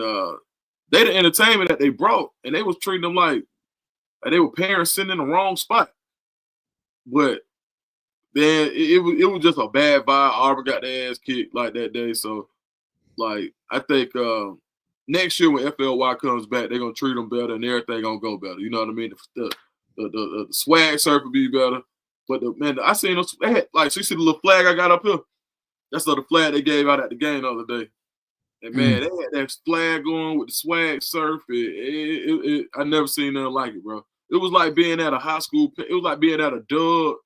they the entertainment that they brought, and they was treating them like they were parents sitting in the wrong spot. But then it was just a bad vibe. Auburn got their ass kicked like that day. So like I think next year when FLY comes back, they're gonna treat them better and everything gonna go better. You know what I mean? The swag surf will be better. But I seen them. They had, like, so you see the little flag I got up here. That's the flag they gave out at the game the other day. And man, they had that flag going with the swag surf. I never seen nothing like it, bro. It was like being at a high school. It was like being at a Dub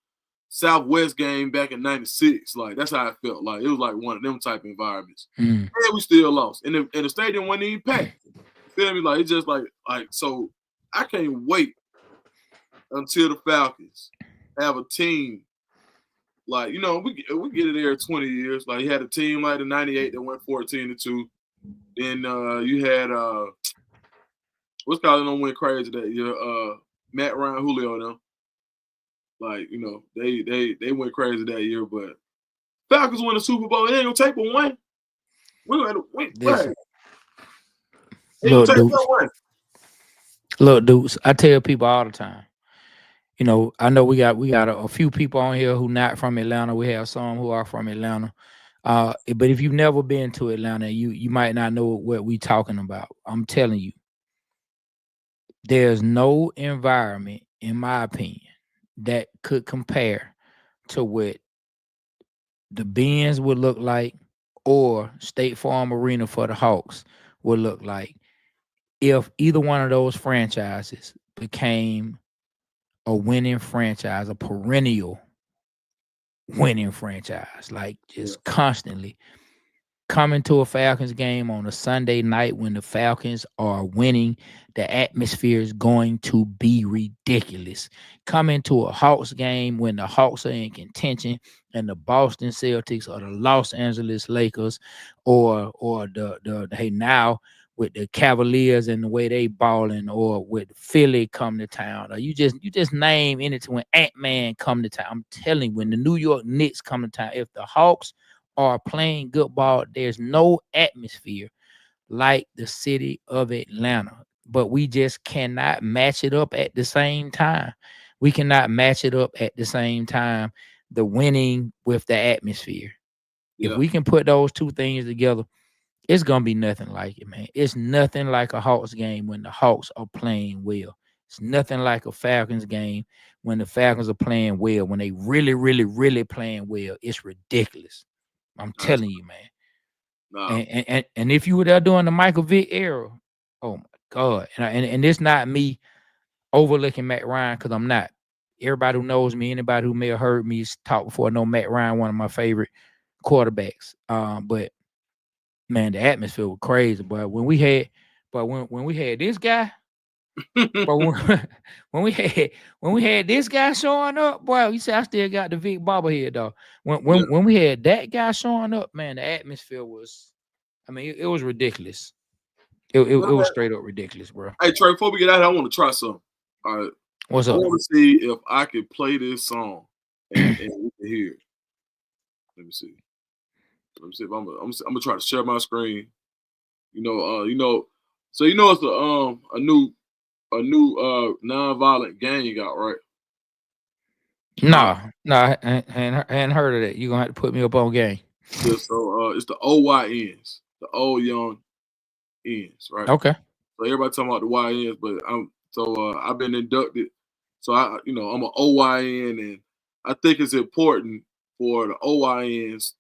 Southwest game back in '96. Like, that's how it felt. Like, it was like one of them type of environments. And we still lost. And the stadium wasn't even packed. You feel me? Like, it's just like so I can't wait until the Falcons have a team. Like, we get it there 20 years. Like, you had a team like the '98 that went 14-2. Then you had what's calling them went crazy that year. Matt Ryan, Julio, them. Like, they went crazy that year. But Falcons win the Super Bowl. It ain't gonna take but one. We're gonna win. Look, dudes, I tell people all the time. I know we got a few people on here who not from Atlanta. We have some who are from Atlanta. But if you've never been to Atlanta, you might not know what we talking about. I'm telling you, there's no environment, in my opinion, that could compare to what the Benz would look like or State Farm Arena for the Hawks would look like if either one of those franchises became a winning franchise, a perennial winning franchise, like just constantly coming to a Falcons game on a Sunday night when the Falcons are winning. The atmosphere is going to be ridiculous. Coming to a Hawks game when the Hawks are in contention and the Boston Celtics or the Los Angeles Lakers or the hey now with the Cavaliers and the way they balling, or with Philly come to town, or you just name anything. When Ant-Man come to town, I'm telling you, when the New York Knicks come to town, if the Hawks are playing good ball, there's no atmosphere like the city of Atlanta. But we just cannot match it up at the same time. We cannot match it up at the same time, the winning with the atmosphere. Yeah. If we can put those two things together, it's going to be nothing like it, man. It's nothing like a Hawks game when the Hawks are playing well. It's nothing like a Falcons game when the Falcons are playing well. When they really, really, really playing well, it's ridiculous. I'm telling you, man. No. And if you were there during the Michael Vick era, oh my God, and it's not me overlooking Matt Ryan because I'm not. Everybody who knows me, anybody who may have heard me talk before, know Matt Ryan, one of my favorite quarterbacks. But man, the atmosphere was crazy. But when we had, when we had this guy, but when we had this guy showing up, boy, you say I still got the Vic bobblehead though. When we had that guy showing up, man, the atmosphere was, I mean, it was ridiculous. It was straight up ridiculous, bro. Hey Trey, before we get out, I want to try something. All right, What's I up? want to see if I could play this song and we can hear it. Let me see. Let me see if I'm gonna try to share my screen. You know, so it's a new non-violent gang out, right? Nah, I hadn't heard of that. You're gonna have to put me up on game. Yeah, so it's the OYNs, the old young ends, right? Okay. So everybody talking about the YNs, but I've been inducted. So I'm an OYN, and I think it's important for the OYNs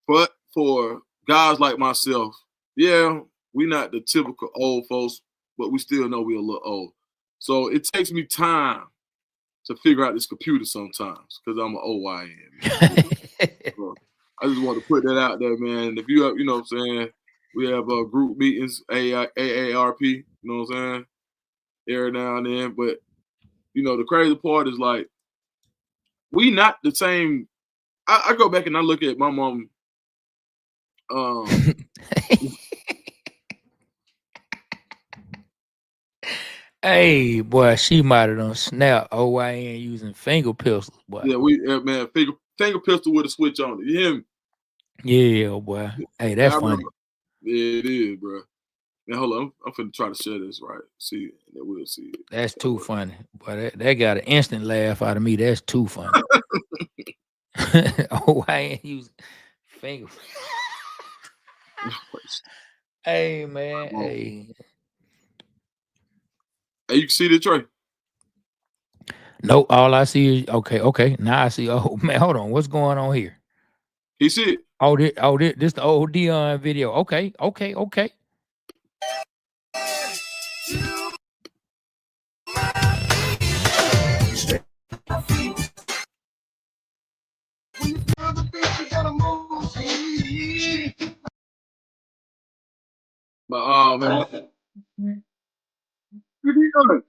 but for guys like myself, yeah, we not the typical old folks, but we still know we're a little old. So it takes me time to figure out this computer sometimes because I'm an OYN. So I just want to put that out there, man. And if you have, what I'm saying, we have group meetings, AARP, you know what I'm saying, every now and then. But the crazy part is like we not the same. I go back and I look at my mom. Hey, boy, she might have done snap OYN using finger pistols, boy. Yeah, man, finger pistol with a switch on it. You hear me? Yeah, boy. Hey, that's funny. Yeah, it is, bro. Now hold on, I'm finna try to share this right. See, and then we'll see it. That's too funny, boy. That got an instant laugh out of me. That's too funny. OYN using finger. Hey, man. Hey, you can see the Trey. No, all I see is okay. Now I see. Oh man, hold on. What's going on here? You see it? This the old Dion video. Okay. But oh man, what are you doing?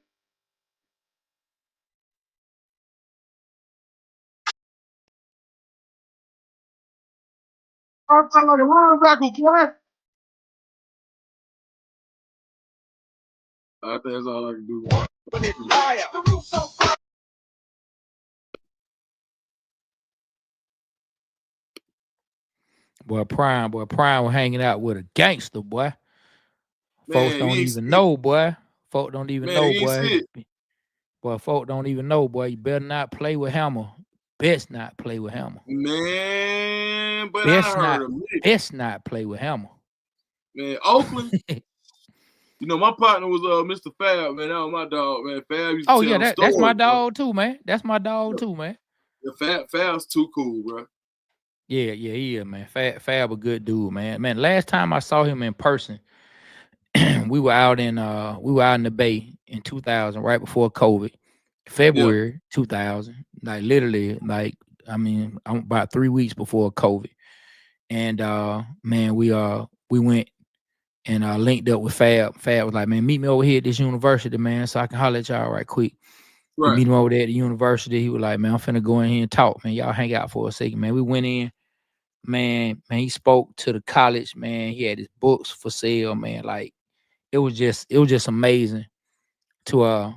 I'm like a linebacker, boy. I think that's all I can do. Boy, Prime was hanging out with a gangster, boy. Man, Folks don't even know, boy. Folk don't even know, boy. Boy, folk don't even know, boy. You better not play with Hammer. Best not play with Hammer. Man, but I heard him. Best not play with Hammer. Man, Oakland. My partner was Mr. Fab, man. That was my dog, man. Fab used to tell that's stories, my dog too, man. That's my dog too, man. Yeah, Fab's too cool, bro. Yeah, he is, man. Fab a good dude, man. Man, last time I saw him in person, we were out in the Bay in 2000, right before COVID, February 2000. Like literally, I'm about 3 weeks before COVID, and man, we went and linked up with Fab. Fab was like, man, meet me over here at this university, man, so I can holler at y'all right quick. Right. We meet him over there at the university. He was like, man, I'm finna go in here and talk, man. Y'all hang out for a second, man. We went in, man, he spoke to the college, man. He had his books for sale, man. Like it was just amazing to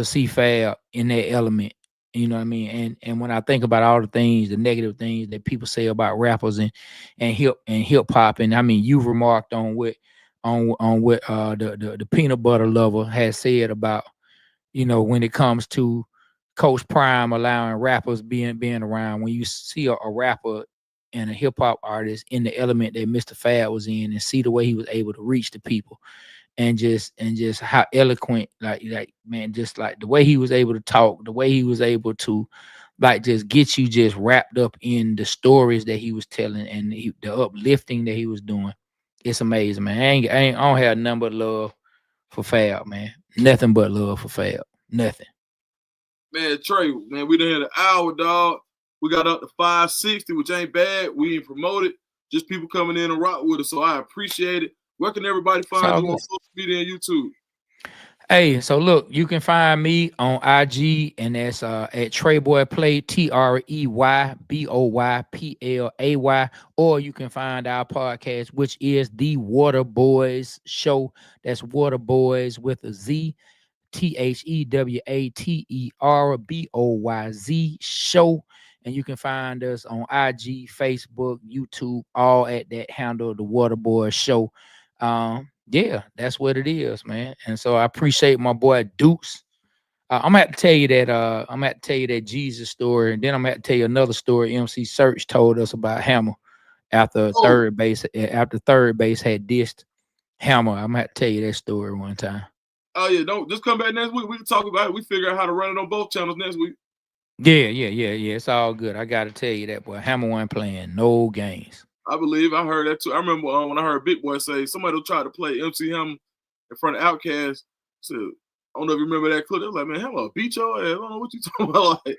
see Fab in that element. You know what I mean? And when I think about all the things, the negative things that people say about rappers and hip hop, and I mean, you remarked on what the peanut butter lover has said about, when it comes to Coach Prime allowing rappers being around. When you see a rapper and a hip hop artist in the element that Mr. Fab was in, and see the way he was able to reach the people, and just how eloquent, like man, just like the way he was able to talk, the way he was able to like just get you just wrapped up in the stories that he was telling and the uplifting that he was doing. It's amazing, man. I don't have nothing but love for Fab, man. Nothing but love for Fab. Nothing. Man, Trae, man, we done had an hour, dog. We got up to 560, which ain't bad. We ain't promoted. Just people coming in and rock with us, so I appreciate it. Where can everybody find you on social media and YouTube? Hey, so look, you can find me on IG, and that's at Trae Play, TREYBOYPLAY, or you can find our podcast, which is the Water Boys Show. That's Water Boys with a Z, THEWATERBOYZ Show. And you can find us on IG, Facebook, YouTube, all at that handle, the Water Boys Show. Yeah, that's what it is, man. And so I appreciate my boy Dukes. I'm gonna have to tell you that Jesus story, and then I'm gonna have to tell you another story MC Search told us about Hammer after third base had dissed Hammer. I'm gonna have to tell you that story one time. Oh yeah, don't just come back next week. We can talk about it. We figure out how to run it on both channels next week. Yeah. It's all good. I gotta tell you that, boy. Hammer wasn't playing no games. I believe I heard that too. I remember when I heard Big Boy say somebody will try to play MC Hammer in front of Outkast. So I don't know if you remember that clip. They was like, man, Hammer beat your ass. I don't know what you talking about. Like,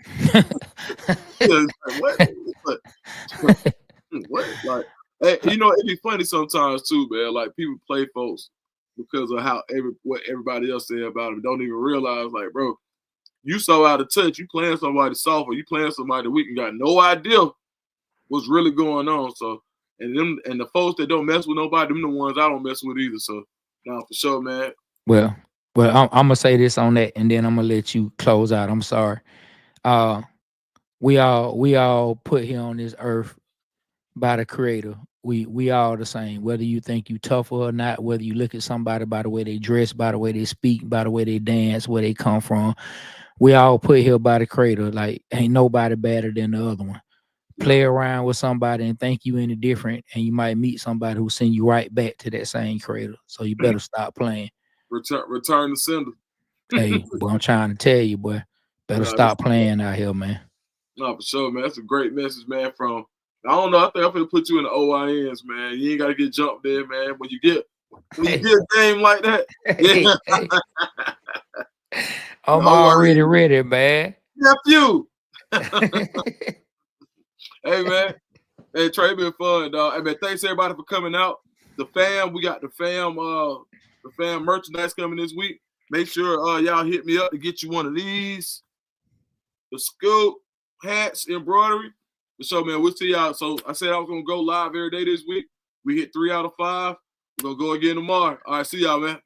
what? Like, hey, you know, it'd be funny sometimes too, man. Like people play folks because of what everybody else said about them. Don't even realize, like, bro, you so out of touch. You playing somebody soft, or you playing somebody weak, and got no idea what's really going on. So. And the folks that don't mess with nobody, them the ones I don't mess with either. So, nah, for sure, man. Well, I'm gonna say this on that, and then I'm gonna let you close out. I'm sorry. We all put here on this earth by the Creator. We all the same. Whether you think you tougher or not, whether you look at somebody by the way they dress, by the way they speak, by the way they dance, where they come from, we all put here by the Creator. Like ain't nobody better than the other one. Play around with somebody and think you any different, and you might meet somebody who send you right back to that same Creator. So you better stop playing. Return the sender. Hey, boy, I'm trying to tell you, boy. Better stop playing out here, man. No, for sure, man. That's a great message, man. From I don't know. I think I'm gonna put you in the OINs, man. You ain't gotta get jumped there, man. When you get a game like that, yeah. I'm already ready, man. Nephew. Hey, man. Hey, Trae, been fun, dog. Hey, man, thanks everybody for coming out. The fam, we got the fam merchandise coming this week. Make sure y'all hit me up to get you one of these. The scoop, hats, embroidery. So, man, we'll see y'all. So I said I was gonna go live every day this week. We hit 3 out of 5. We're gonna go again tomorrow. All right, see y'all, man.